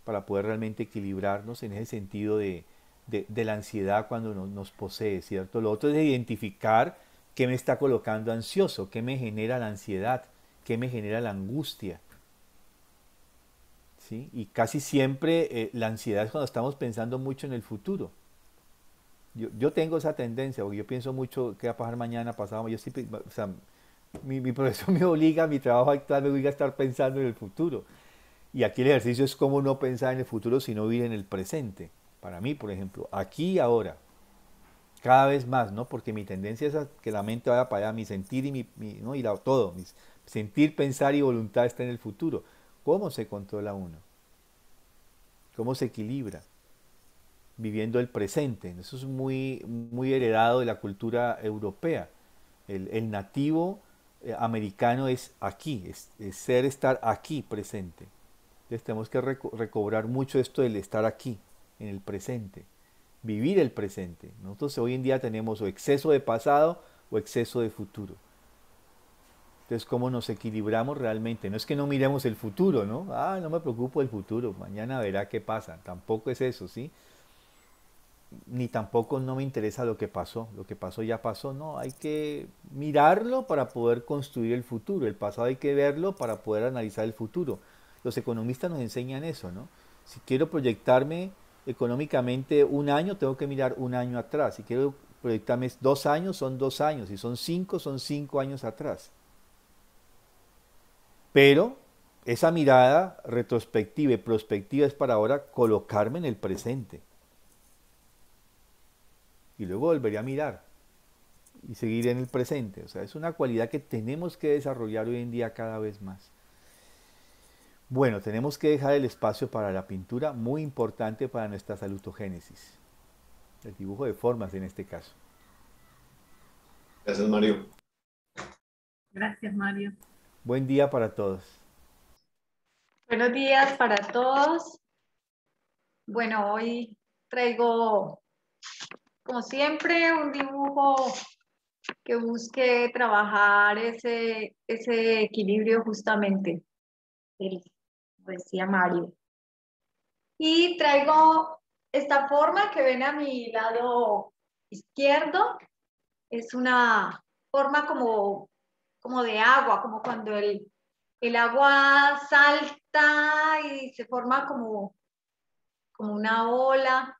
Para poder realmente equilibrarnos en ese sentido de la ansiedad cuando nos posee, ¿cierto? Lo otro es identificar qué me está colocando ansioso, qué me genera la ansiedad, qué me genera la angustia, ¿sí? Y casi siempre la ansiedad es cuando estamos pensando mucho en el futuro. Yo tengo esa tendencia, porque yo pienso mucho qué va a pasar mañana, pasado. Yo siempre, o sea, mi profesión me obliga, mi trabajo actual me obliga a estar pensando en el futuro. Y aquí el ejercicio es cómo no pensar en el futuro, sino vivir en el presente. Para mí, por ejemplo, aquí y ahora, cada vez más, ¿no? Porque mi tendencia es a que la mente vaya para allá, mi sentir y ¿no? Todo, mi sentir, pensar y voluntad está en el futuro. ¿Cómo se controla uno? ¿Cómo se equilibra? Viviendo el presente. Eso es muy, muy heredado de la cultura europea. El nativo americano es aquí, es ser, estar aquí presente. Entonces tenemos que recobrar mucho esto del estar aquí, en el presente, vivir el presente. Nosotros hoy en día tenemos o exceso de pasado o exceso de futuro. Entonces, ¿cómo nos equilibramos realmente? No es que no miremos el futuro, ¿no? Ah, no me preocupo del futuro, mañana verá qué pasa. Tampoco es eso, ¿sí? Ni tampoco no me interesa lo que pasó ya pasó, no, hay que mirarlo para poder construir el futuro, el pasado hay que verlo para poder analizar el futuro. Los economistas nos enseñan eso, ¿no? Si quiero proyectarme económicamente un año, tengo que mirar un año atrás, si quiero proyectarme 2 años, son 2 años, si son 5, son 5 años atrás. Pero esa mirada retrospectiva y prospectiva es para ahora colocarme en el presente y luego volvería a mirar y seguir en el presente. O sea, es una cualidad que tenemos que desarrollar hoy en día cada vez más. Bueno, tenemos que dejar el espacio para la pintura, muy importante para nuestra salutogénesis. El dibujo de formas en este caso. Gracias, Mario. Gracias, Mario. Buen día para todos. Buenos días para todos. Bueno, hoy traigo, como siempre, un dibujo que busque trabajar ese equilibrio justamente, el, decía Mario. Y traigo esta forma que ven a mi lado izquierdo. Es una forma como de agua, como cuando el agua salta y se forma como una ola.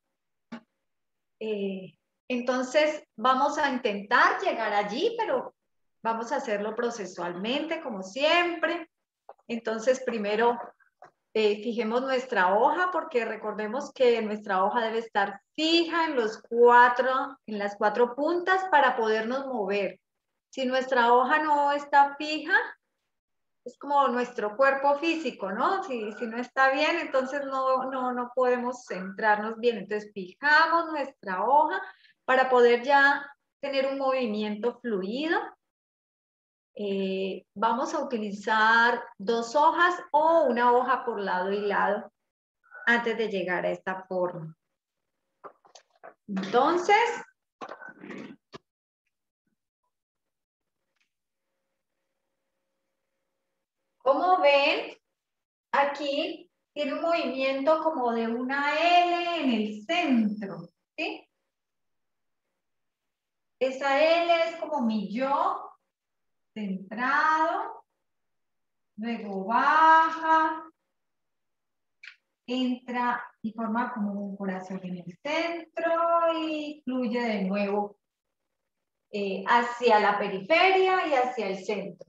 Entonces vamos a intentar llegar allí, pero vamos a hacerlo procesualmente, como siempre. Entonces primero fijemos nuestra hoja, porque recordemos que nuestra hoja debe estar fija en las cuatro puntas para podernos mover. Si nuestra hoja no está fija, es como nuestro cuerpo físico, ¿no? Si no está bien, entonces no podemos centrarnos bien. Entonces fijamos nuestra hoja para poder ya tener un movimiento fluido. Vamos a utilizar 2 hojas o una hoja por lado y lado antes de llegar a esta forma. Entonces, como ven, aquí tiene un movimiento como de una L en el centro, ¿sí? Esa L es como mi yo centrado, luego baja, entra y forma como un corazón en el centro y fluye de nuevo hacia la periferia y hacia el centro.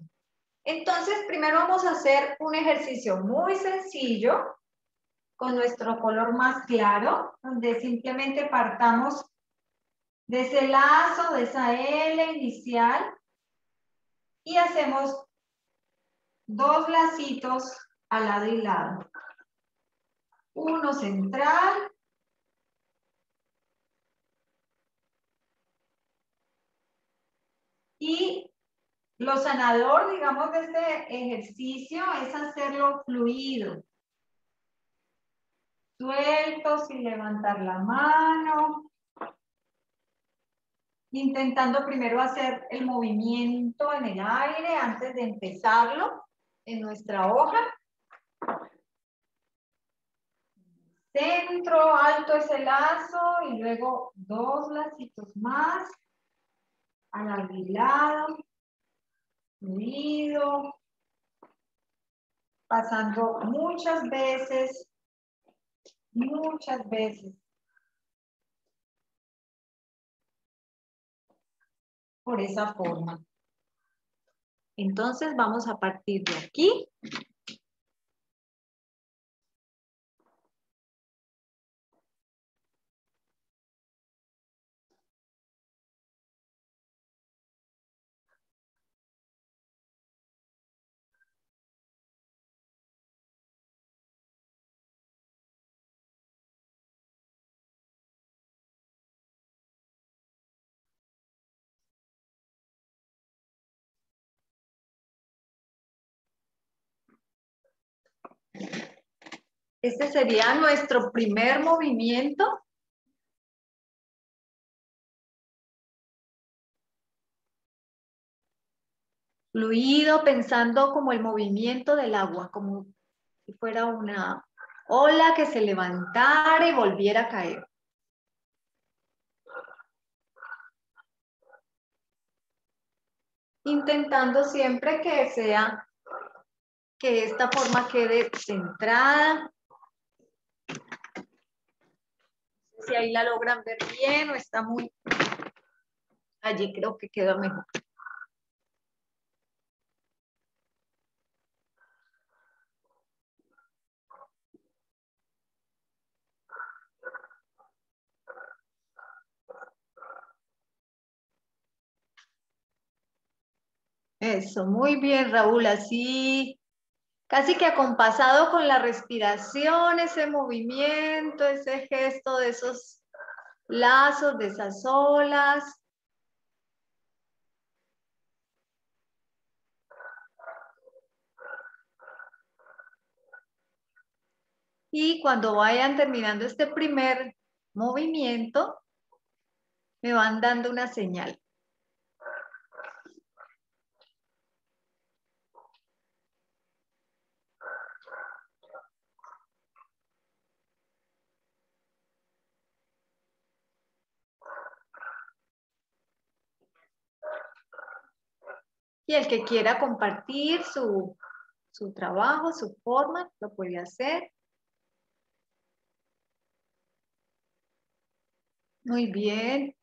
Entonces, primero vamos a hacer un ejercicio muy sencillo con nuestro color más claro, donde simplemente partamos de ese lazo, de esa L inicial, y hacemos 2 lacitos al lado y lado. Uno central y lo sanador, digamos, de este ejercicio es hacerlo fluido. Suelto sin levantar la mano. Intentando primero hacer el movimiento en el aire antes de empezarlo en nuestra hoja. Centro, alto ese lazo y luego 2 lacitos más al lado, fluido, pasando muchas veces por esa forma. Entonces vamos a partir de aquí Este sería nuestro primer movimiento. Fluido, pensando como el movimiento del agua, como si fuera una ola que se levantara y volviera a caer. Intentando siempre que esta forma quede centrada. Si ahí la logran ver bien o está muy... Allí creo que queda mejor. Eso, muy bien, Raúl, así, casi que acompasado con la respiración, ese movimiento, ese gesto de esos lazos, de esas olas. Y cuando vayan terminando este primer movimiento, me van dando una señal. Y el que quiera compartir su trabajo, su forma, lo puede hacer. Muy bien.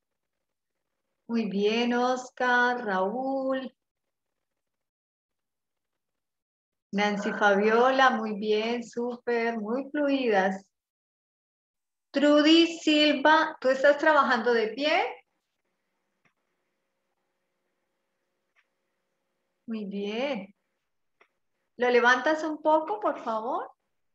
Muy bien, Oscar, Raúl. Nancy Fabiola, muy bien, súper, muy fluidas. Trudy Silva, ¿tú estás trabajando de pie? Muy bien. ¿Lo levantas un poco, por favor?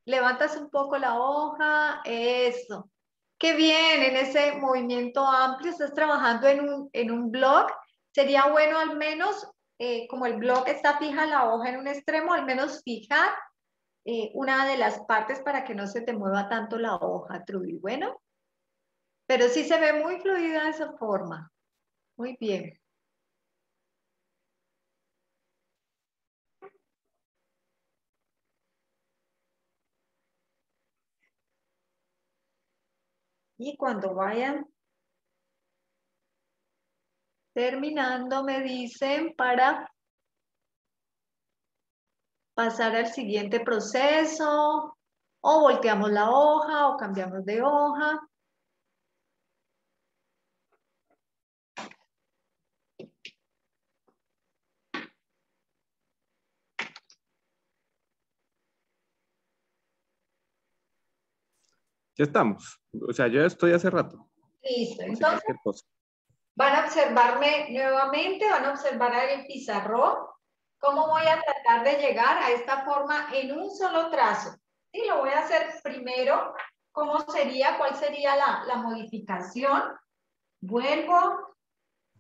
Levantas un poco la hoja, eso. Qué bien, en ese movimiento amplio estás trabajando en un blog. Sería bueno al menos, como el blog está fija la hoja en un extremo, al menos fijar una de las partes para que no se te mueva tanto la hoja, Trudy. Bueno, pero sí se ve muy fluida de esa forma. Muy bien. Y cuando vayan terminando, me dicen para pasar al siguiente proceso, o volteamos la hoja, o cambiamos de hoja. Ya estamos. O sea, yo ya estoy hace rato. Listo, Por si entonces cualquier cosa. van a observarme nuevamente, van a observar el pizarrón, cómo voy a tratar de llegar a esta forma en un solo trazo. Sí, lo voy a hacer primero, ¿cómo sería? ¿Cuál sería la modificación? Vuelvo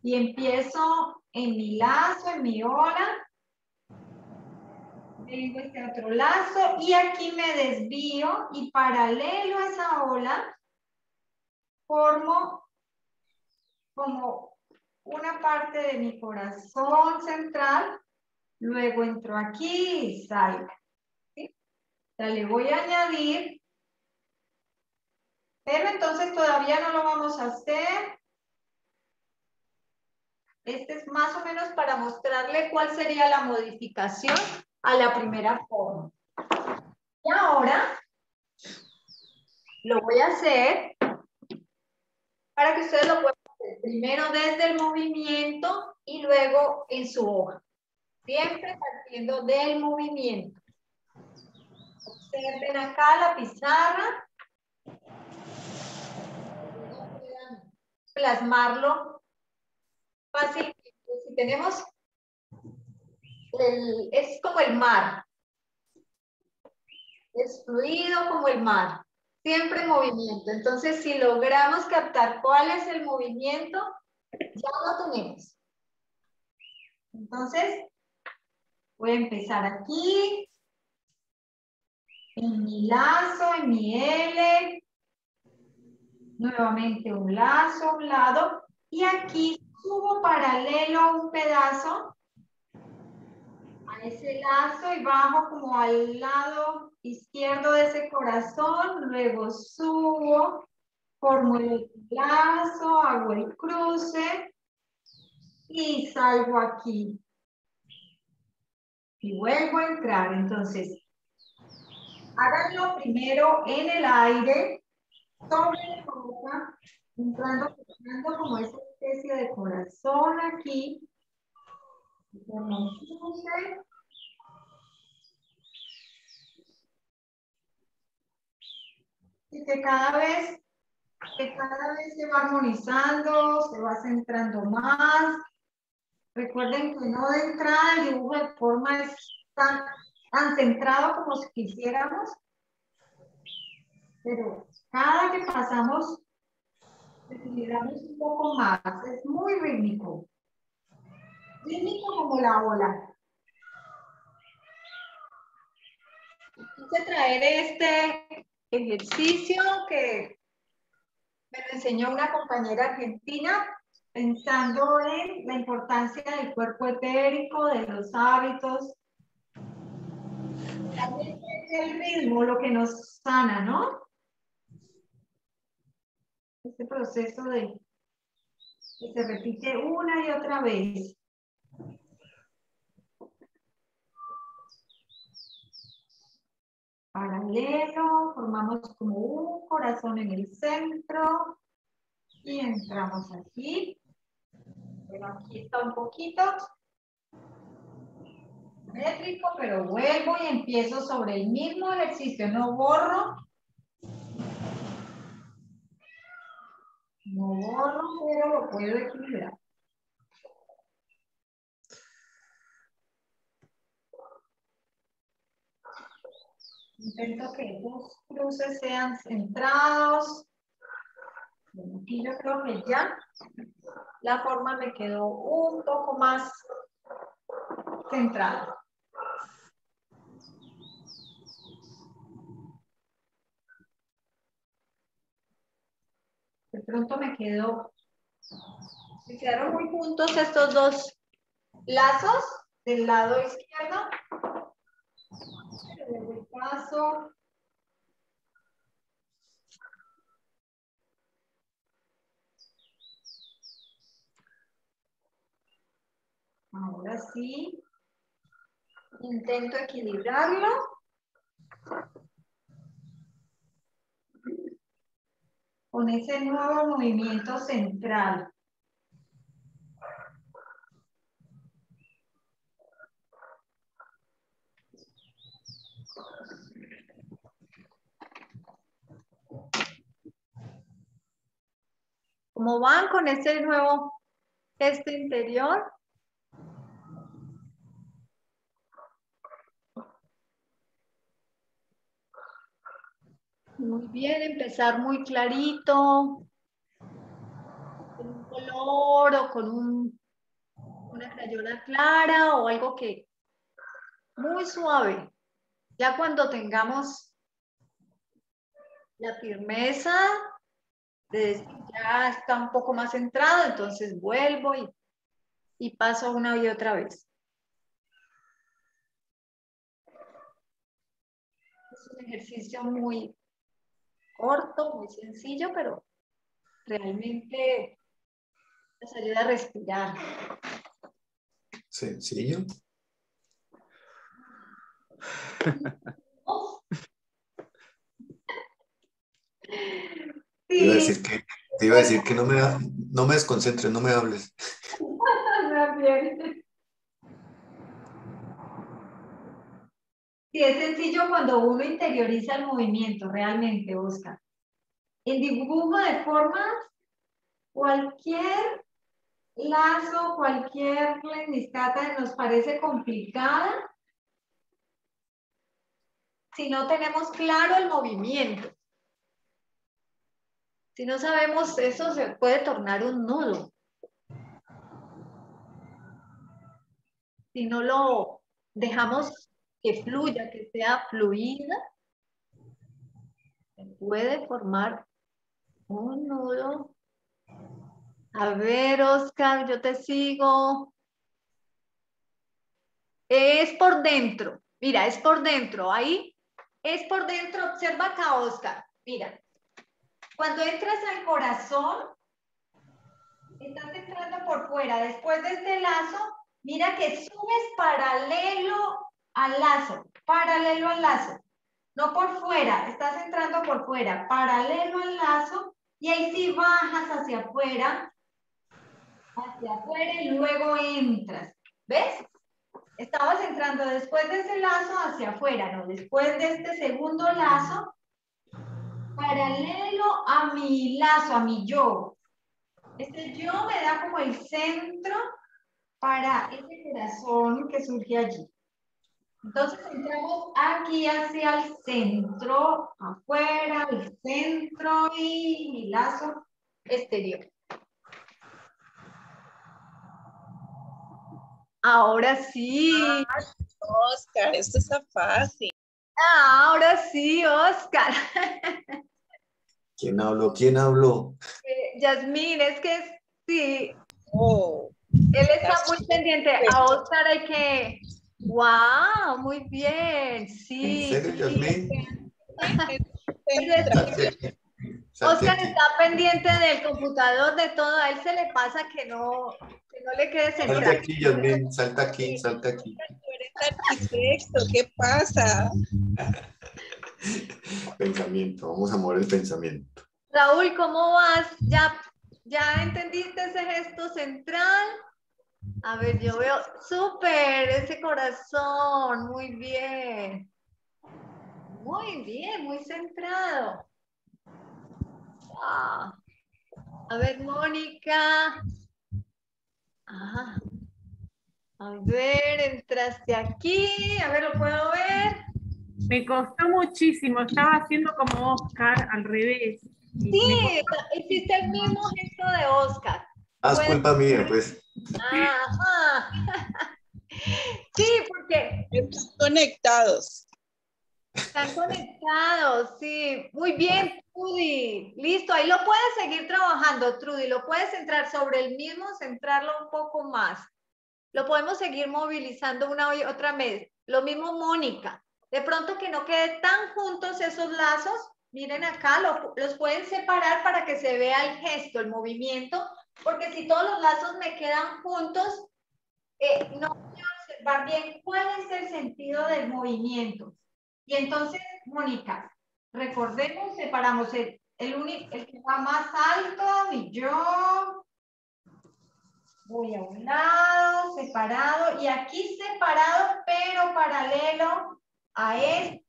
y empiezo en mi lazo, en mi ola. Vengo este otro lazo y aquí me desvío y paralelo a esa ola formo como una parte de mi corazón central, luego entro aquí y salgo. ¿Sí? O sea, le voy a añadir, pero entonces todavía no lo vamos a hacer. Este es más o menos para mostrarle cuál sería la modificación a la primera forma. Y ahora lo voy a hacer para que ustedes lo puedan hacer primero desde el movimiento y luego en su hoja. Siempre partiendo del movimiento. Observen acá la pizarra. Puedan plasmarlo fácilmente. Si tenemos, es como el mar. Es fluido como el mar. Siempre en movimiento. Entonces, si logramos captar cuál es el movimiento, ya lo tenemos. Entonces, voy a empezar aquí. en mi lazo, en mi L, nuevamente un lazo a un lado, y aquí subo paralelo un pedazo a ese lazo y bajo como al lado izquierdo de ese corazón, luego subo, formo el lazo, hago el cruce y salgo aquí. Y vuelvo a entrar. Entonces, háganlo primero en el aire, sobre la boca, entrando, formando como esa especie de corazón aquí. Formo un cruce. Y que cada vez se va armonizando, se va centrando más. Recuerden que no de entrada el dibujo de forma es tan centrado como si quisiéramos, pero cada que pasamos equilibramos un poco más. Es muy rítmico. Rítmico como la ola. Quise traer este ejercicio que me lo enseñó una compañera argentina, pensando en la importancia del cuerpo etérico, de los hábitos. También es el ritmo lo que nos sana, ¿no? Este proceso de que se repite una y otra vez. Paralelo, formamos como un corazón en el centro y entramos aquí. Bueno, aquí está un poquito métrico, pero vuelvo y empiezo sobre el mismo ejercicio. No borro, pero lo puedo equilibrar. Intento que los cruces sean centrados. Bueno, aquí yo creo que ya la forma me quedó un poco más centrada. De pronto me quedaron muy juntos estos dos lazos del lado izquierdo. Le doy paso. Ahora sí. Intento equilibrarlo. Con ese nuevo movimiento central. ¿Cómo van con este nuevo gesto interior? Muy bien, empezar muy clarito, con un color o con una crayola clara o algo que muy suave. Ya cuando tengamos la firmeza de decir ya está un poco más centrado, entonces vuelvo y paso una y otra vez. Es un ejercicio muy corto, muy sencillo, pero realmente nos ayuda a respirar. Sencillo. Te iba a Sí, decir que, te iba a decir que no me desconcentres, no me hables. más bien. Sí, es sencillo cuando uno interioriza el movimiento, realmente, Oscar. El dibujo de formas, cualquier lazo, cualquier lemniscata nos parece complicada si no tenemos claro el movimiento. Si no sabemos eso, se puede tornar un nudo. Si no lo dejamos que fluya, que sea fluida, Puede formar un nudo. A ver, Oscar, yo te sigo. Es por dentro. Mira, es por dentro. Ahí es por dentro. Observa acá, Oscar. Mira, cuando entras al corazón, estás entrando por fuera. Después de este lazo, mira que subes paralelo al lazo. Paralelo al lazo. No por fuera, estás entrando por fuera. Paralelo al lazo. Y ahí sí bajas hacia afuera y luego entras. ¿Ves? Estabas entrando después de ese lazo hacia afuera, ¿no? Después de este segundo lazo, paralelo a mi lazo, a mi yo. Este yo me da como el centro para ese corazón que surge allí. Entonces entramos aquí hacia el centro, afuera, el centro y mi lazo exterior. Ahora sí. Oscar, esto está fácil. Ahora sí, Oscar. ¿Quién habló? ¿Quién habló? Yasmín, es que sí, Oh, él está muy pendiente. A Oscar hay que... ¡Wow! Muy bien, ¿En sí. serio, Yasmín? Salte aquí. Salte Oscar aquí. está pendiente del computador, de todo. A él se le pasa que no le quede Salte centrado. aquí, Yasmín. Salta aquí, salta aquí. Tú eres arquitecto, ¿qué pasa? Pensamiento. Vamos a mover el pensamiento. Raúl, ¿cómo vas? ¿Ya entendiste ese gesto central? A ver, yo veo súper ese corazón, muy bien. Muy bien, muy centrado. Ah. A ver, Mónica. Ah. A ver, entraste aquí. A ver, ¿lo puedo ver? Me costó muchísimo, estaba haciendo como Oscar al revés. Y me Sí, costó hiciste el mismo muchísimo. gesto de Oscar. Ah, es Puedes- culpa mía, pues. Ajá. Sí, porque Están conectados. están conectados, sí. Muy bien, Trudy. Listo, ahí lo puedes seguir trabajando, Trudy. Lo puedes centrar sobre el mismo, centrarlo un poco más. Lo podemos seguir movilizando una y otra vez. Lo mismo Mónica. De pronto que no quede tan juntos esos lazos. Miren acá, los pueden separar para que se vea el gesto, el movimiento, porque si todos los lazos me quedan juntos, no voy a observar bien cuál es el sentido del movimiento. Y entonces, Mónica, recordemos, separamos el que va más alto, mi yo, voy a un lado, separado, y aquí separado, pero paralelo a este,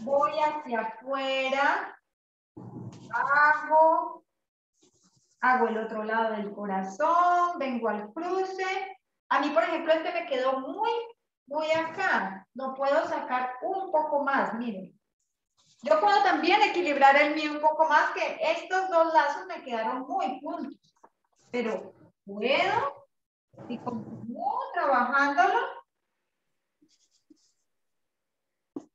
voy hacia afuera, hago el otro lado del corazón, vengo al cruce. A mí, por ejemplo, este me quedó muy acá. No puedo sacar un poco más, miren. Yo puedo también equilibrar el mío un poco más, que estos dos lazos me quedaron muy juntos. Pero puedo, y continúo trabajándolo,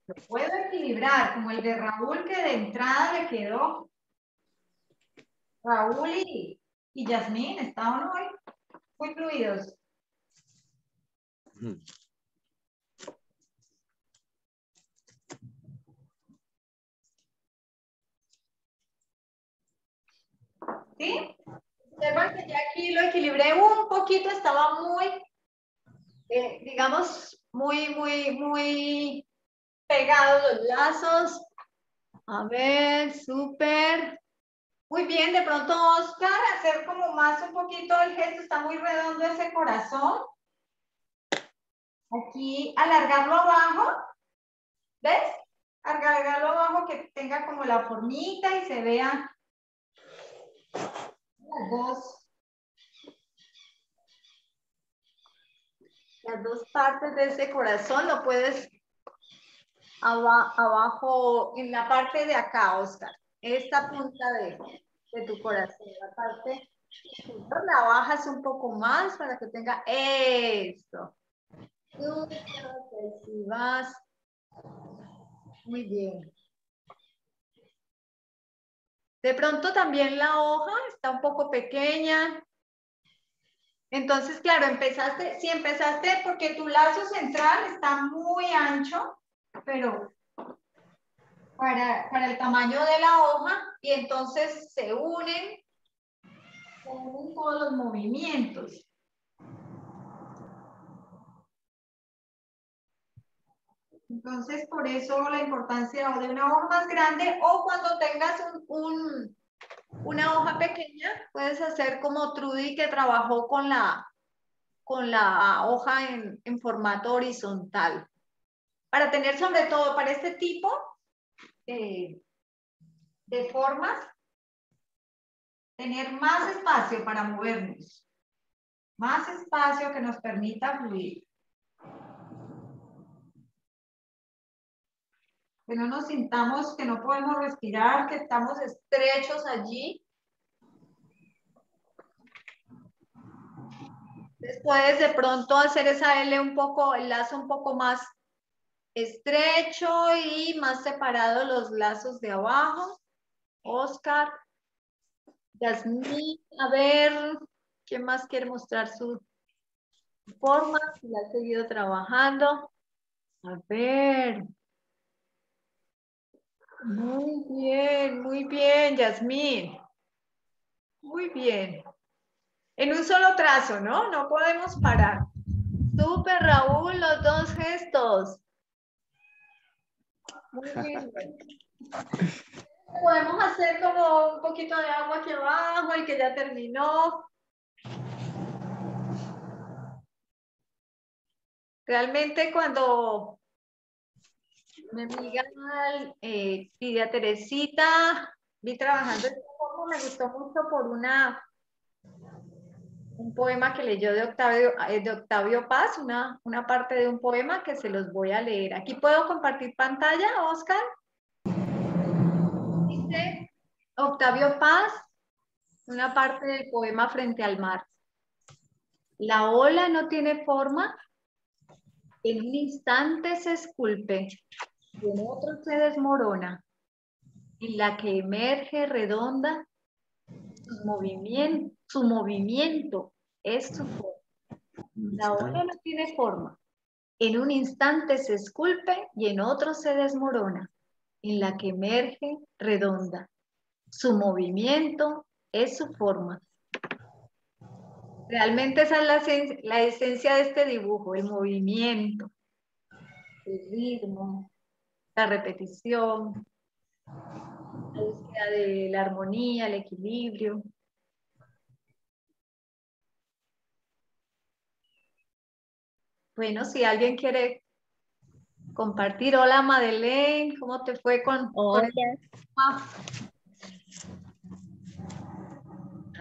lo puedo equilibrar, como el de Raúl, que de entrada le quedó. Raúl y Yasmín estaban muy fluidos. ¿Sí? Observan que ya aquí lo equilibré un poquito, estaba muy, digamos, muy pegados los lazos. A ver, súper. Muy bien, de pronto, Oscar, hacer como más un poquito el gesto, está muy redondo ese corazón. Aquí, alargarlo abajo, ¿ves? Alargarlo abajo, que tenga como la formita y se vean las dos partes de ese corazón. Lo puedes abajo, en la parte de acá, Oscar. Esta punta de tu corazón, la parte, la bajas un poco más para que tenga esto. Si vas. Muy bien. De pronto también la hoja está un poco pequeña. Entonces, claro, si empezaste porque tu lazo central está muy ancho, pero para el tamaño de la hoja, y entonces se unen todos los movimientos. Entonces, por eso la importancia de una hoja más grande, o cuando tengas una hoja pequeña, puedes hacer como Trudy, que trabajó con la hoja en formato horizontal. Para tener, sobre todo para este tipo de formas, tener más espacio para movernos, más espacio que nos permita fluir. Que no nos sintamos que no podemos respirar, que estamos estrechos allí. Después de pronto hacer esa L un poco, el lazo un poco más estrecho y más separado los lazos de abajo. Oscar, Yasmín, a ver, ¿quién más quiere mostrar su forma? Si la ha seguido trabajando. A ver. Muy bien, Yasmín. Muy bien. En un solo trazo, ¿no? No podemos parar. Súper, Raúl, los dos gestos. Muy bien. Podemos hacer como un poquito de agua aquí abajo, el que ya terminó. Realmente cuando mi amiga Lidia Teresita vi trabajando de esta forma, me gustó mucho por un poema que leyó de Octavio Paz, una parte de un poema que se los voy a leer. Aquí puedo compartir pantalla, Oscar. Dice Octavio Paz, una parte del poema Frente al mar. La ola no tiene forma, en un instante se esculpe, y en otro se desmorona, en la que emerge redonda, su movimiento es su forma. La ola no tiene forma, en un instante se esculpe y en otro se desmorona, en la que emerge redonda. Su movimiento es su forma. Realmente esa es la esencia de este dibujo, el movimiento, el ritmo, la repetición, la búsqueda de la armonía, el equilibrio. Bueno, si alguien quiere compartir. Hola, Madeleine, ¿cómo te fue con Hola. el tema?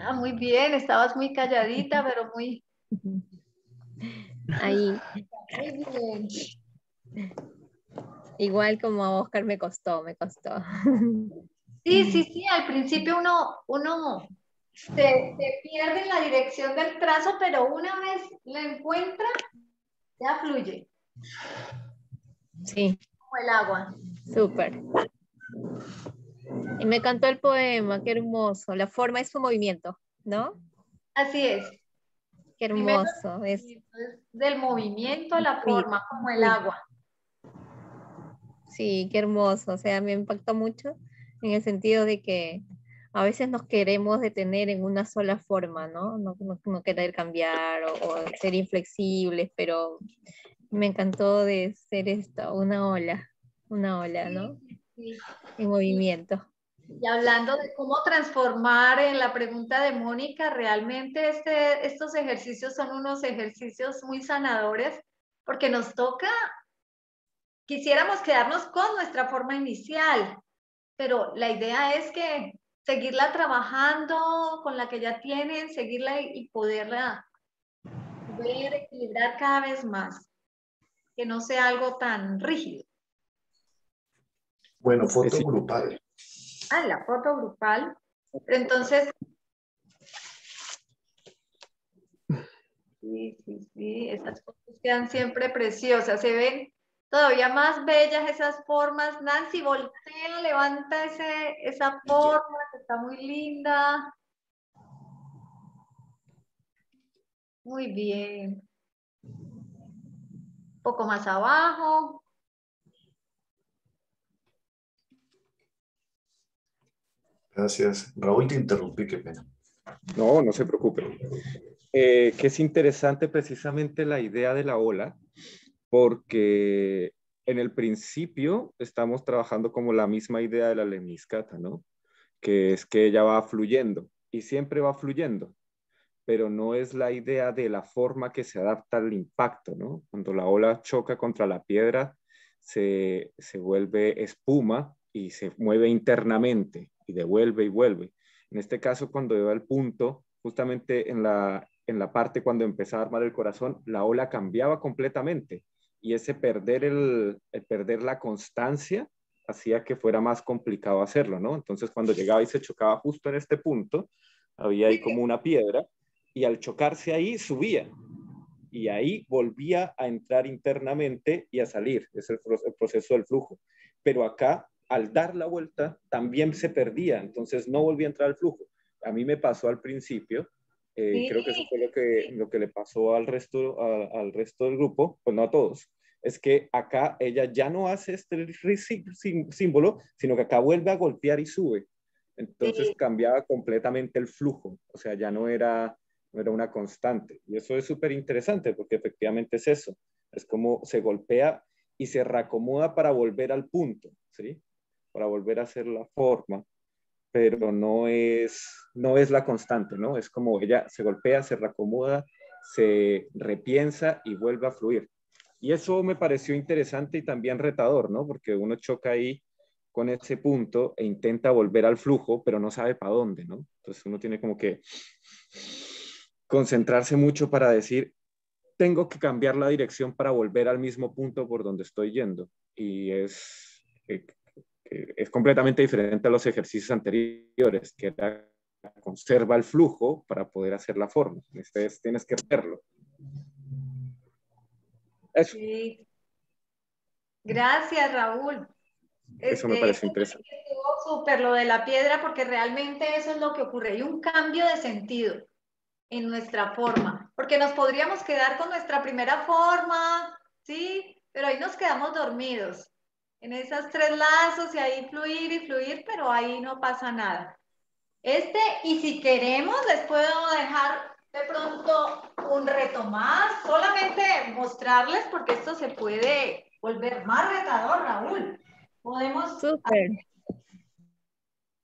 Ah, muy bien, estabas muy calladita, pero muy Ahí, bien. igual como a Oscar me costó. Sí, al principio uno se pierde en la dirección del trazo, pero una vez la encuentra, ya fluye, Sí, como el agua. súper. Y me encantó el poema, qué hermoso. La forma es su movimiento, ¿no? Así es. Qué Primero, hermoso. Es del movimiento a la forma, como el agua. Sí, qué hermoso. O sea, me impactó mucho en el sentido de que a veces nos queremos detener en una sola forma, ¿no? No querer cambiar o ser inflexibles, pero me encantó de ser esto, una ola, ¿no? Sí. En movimiento. Y hablando de cómo transformar, en la pregunta de Mónica, realmente estos ejercicios son unos ejercicios muy sanadores, porque nos toca, quisiéramos quedarnos con nuestra forma inicial, pero la idea es que seguirla trabajando con la que ya tienen, seguirla y poderla ver, equilibrar cada vez más, que no sea algo tan rígido. Bueno, foto grupal. Ah, la foto grupal. Pero entonces, sí, esas fotos quedan siempre preciosas, se ven Todavía más bellas esas formas. Nancy, voltea, levanta esa forma que está muy linda. Muy bien. Un poco más abajo. Gracias. Raúl, te interrumpí, qué pena. No, no se preocupe. Que es interesante precisamente la idea de la ola, porque en el principio estamos trabajando como la misma idea de la lemniscata, ¿no? Que es que ella va fluyendo y siempre va fluyendo, pero no es la idea de la forma que se adapta al impacto, ¿no? Cuando la ola choca contra la piedra, se vuelve espuma y se mueve internamente y devuelve y vuelve. En este caso, cuando iba al punto, justamente en la parte cuando empezaba a armar el corazón, la ola cambiaba completamente y ese el perder la constancia hacía que fuera más complicado hacerlo, ¿no? Entonces, cuando llegaba y se chocaba justo en este punto, había ahí como una piedra y al chocarse ahí subía y ahí volvía a entrar internamente y a salir. Es el proceso del flujo. Pero acá, al dar la vuelta, también se perdía, entonces no volvía a entrar al flujo. A mí me pasó al principio, Sí. creo que eso fue lo que le pasó al al resto del grupo, pues no a todos, es que acá ella ya no hace este símbolo, sino que acá vuelve a golpear y sube. Entonces Sí. cambiaba completamente el flujo, o sea, ya no era una constante. Y eso es súper interesante porque efectivamente es eso. Es como se golpea y se reacomoda para volver al punto, ¿sí? Para volver a hacer la forma, pero no es la constante, ¿no? Es como ella se golpea, se reacomoda, se repiensa y vuelve a fluir. Y eso me pareció interesante y también retador, ¿no? Porque uno choca ahí con ese punto e intenta volver al flujo, pero no sabe para dónde, ¿no? Entonces uno tiene como que concentrarse mucho para decir, tengo que cambiar la dirección para volver al mismo punto por donde estoy yendo. Y es completamente diferente a los ejercicios anteriores, que era conserva el flujo para poder hacer la forma. Entonces tienes que verlo. Eso. Sí. Gracias, Raúl. Eso me pareció interesante. Estuvo súper lo de la piedra porque realmente eso es lo que ocurre. Hay un cambio de sentido en nuestra forma, porque nos podríamos quedar con nuestra primera forma, ¿sí? Pero ahí nos quedamos dormidos en esas tres lazos y ahí fluir y fluir, pero ahí no pasa nada. Y si queremos, les puedo dejar de pronto un reto más, solamente mostrarles porque esto se puede volver más retador, Raúl. Súper.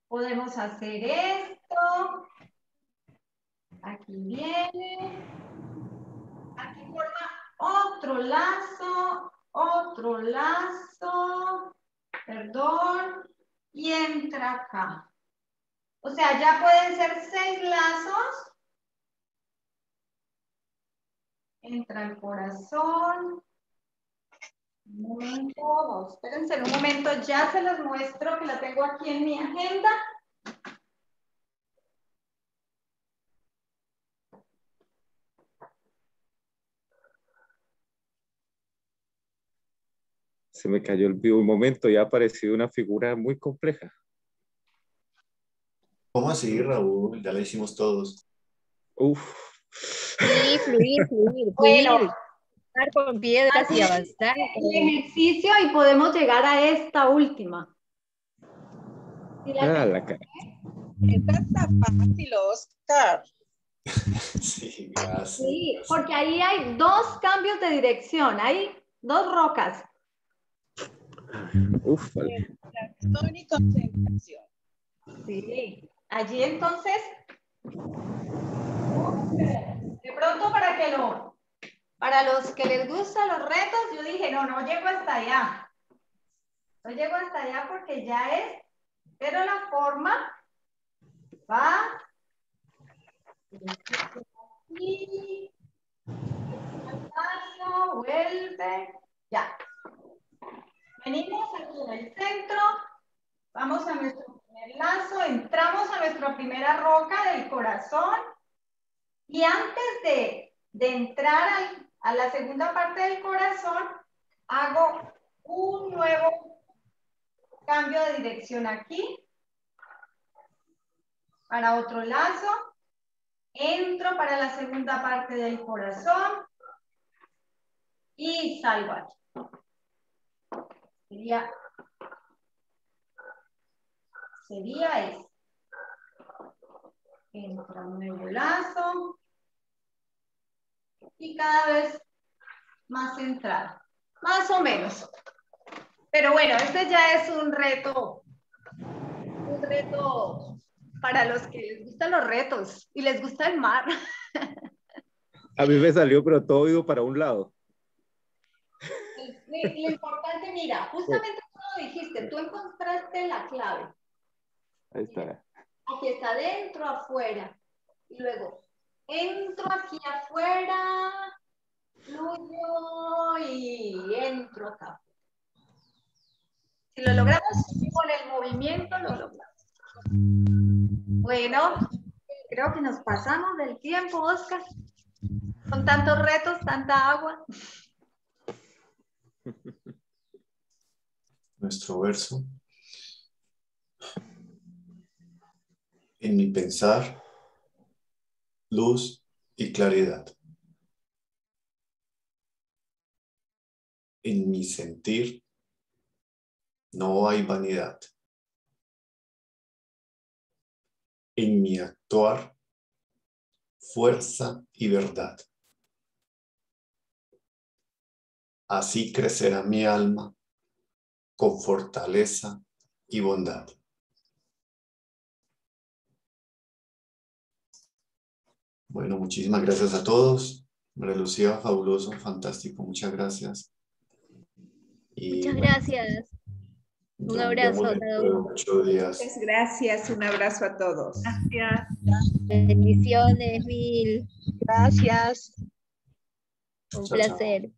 Podemos hacer esto. Aquí viene. Aquí forma otro lazo, perdón, y entra acá. O sea, ya pueden ser 6 lazos. Entra el corazón. Un momento, no, espérense en un momento, ya se los muestro que la tengo aquí en mi agenda. Se me cayó el vivo un momento y ha aparecido una figura muy compleja. ¿Cómo así, Raúl? Ya lo hicimos todos. Uf. Sí, fluir, fluir, Bueno, fluir. Estar con piedras y avanzar. el ejercicio y podemos llegar a esta última. ¿Sí la La cara. Esta está fácil, Oscar. Sí, gracias. Sí, porque ahí hay 2 cambios de dirección, hay 2 rocas. Uf, vale. Razón y concentración. Sí, allí entonces, de pronto para los que les gustan los retos, yo dije, no llego hasta allá. No llego hasta allá porque ya es, pero la forma va aquí, vuelve, ya. Venimos aquí en el centro, vamos a nuestro primer lazo, entramos a nuestra primera roca del corazón y antes de entrar a la segunda parte del corazón, hago un nuevo cambio de dirección aquí. Para otro lazo. Entro para la segunda parte del corazón. Y salgo aquí. Sería este. Entra un nuevo lazo. Y cada vez más centrado. Más o menos. Pero bueno, este ya es un reto. Un reto para los que les gustan los retos y les gusta el mar. A mí me salió, pero todo ido para un lado. Lo importante, mira, justamente como lo dijiste, tú encontraste la clave. Ahí está. Aquí está adentro, afuera. Y luego, entro aquí afuera, fluyo y entro acá. Si lo logramos con el movimiento, lo logramos. Bueno, creo que nos pasamos del tiempo, Oscar. Con tantos retos, tanta agua. Nuestro verso. En mi pensar, luz y claridad. En mi sentir, no hay vanidad. En mi actuar, fuerza y verdad. Así crecerá mi alma con fortaleza y bondad. Bueno, muchísimas gracias a todos. María Lucía, fabuloso, fantástico, muchas gracias. Y Muchas bueno, gracias. Un nos abrazo vemos a cada dentro de uno. 8 días. Muchas gracias. Un abrazo a todos. Gracias. Bendiciones, mil. Gracias. Un Chao, chao. placer.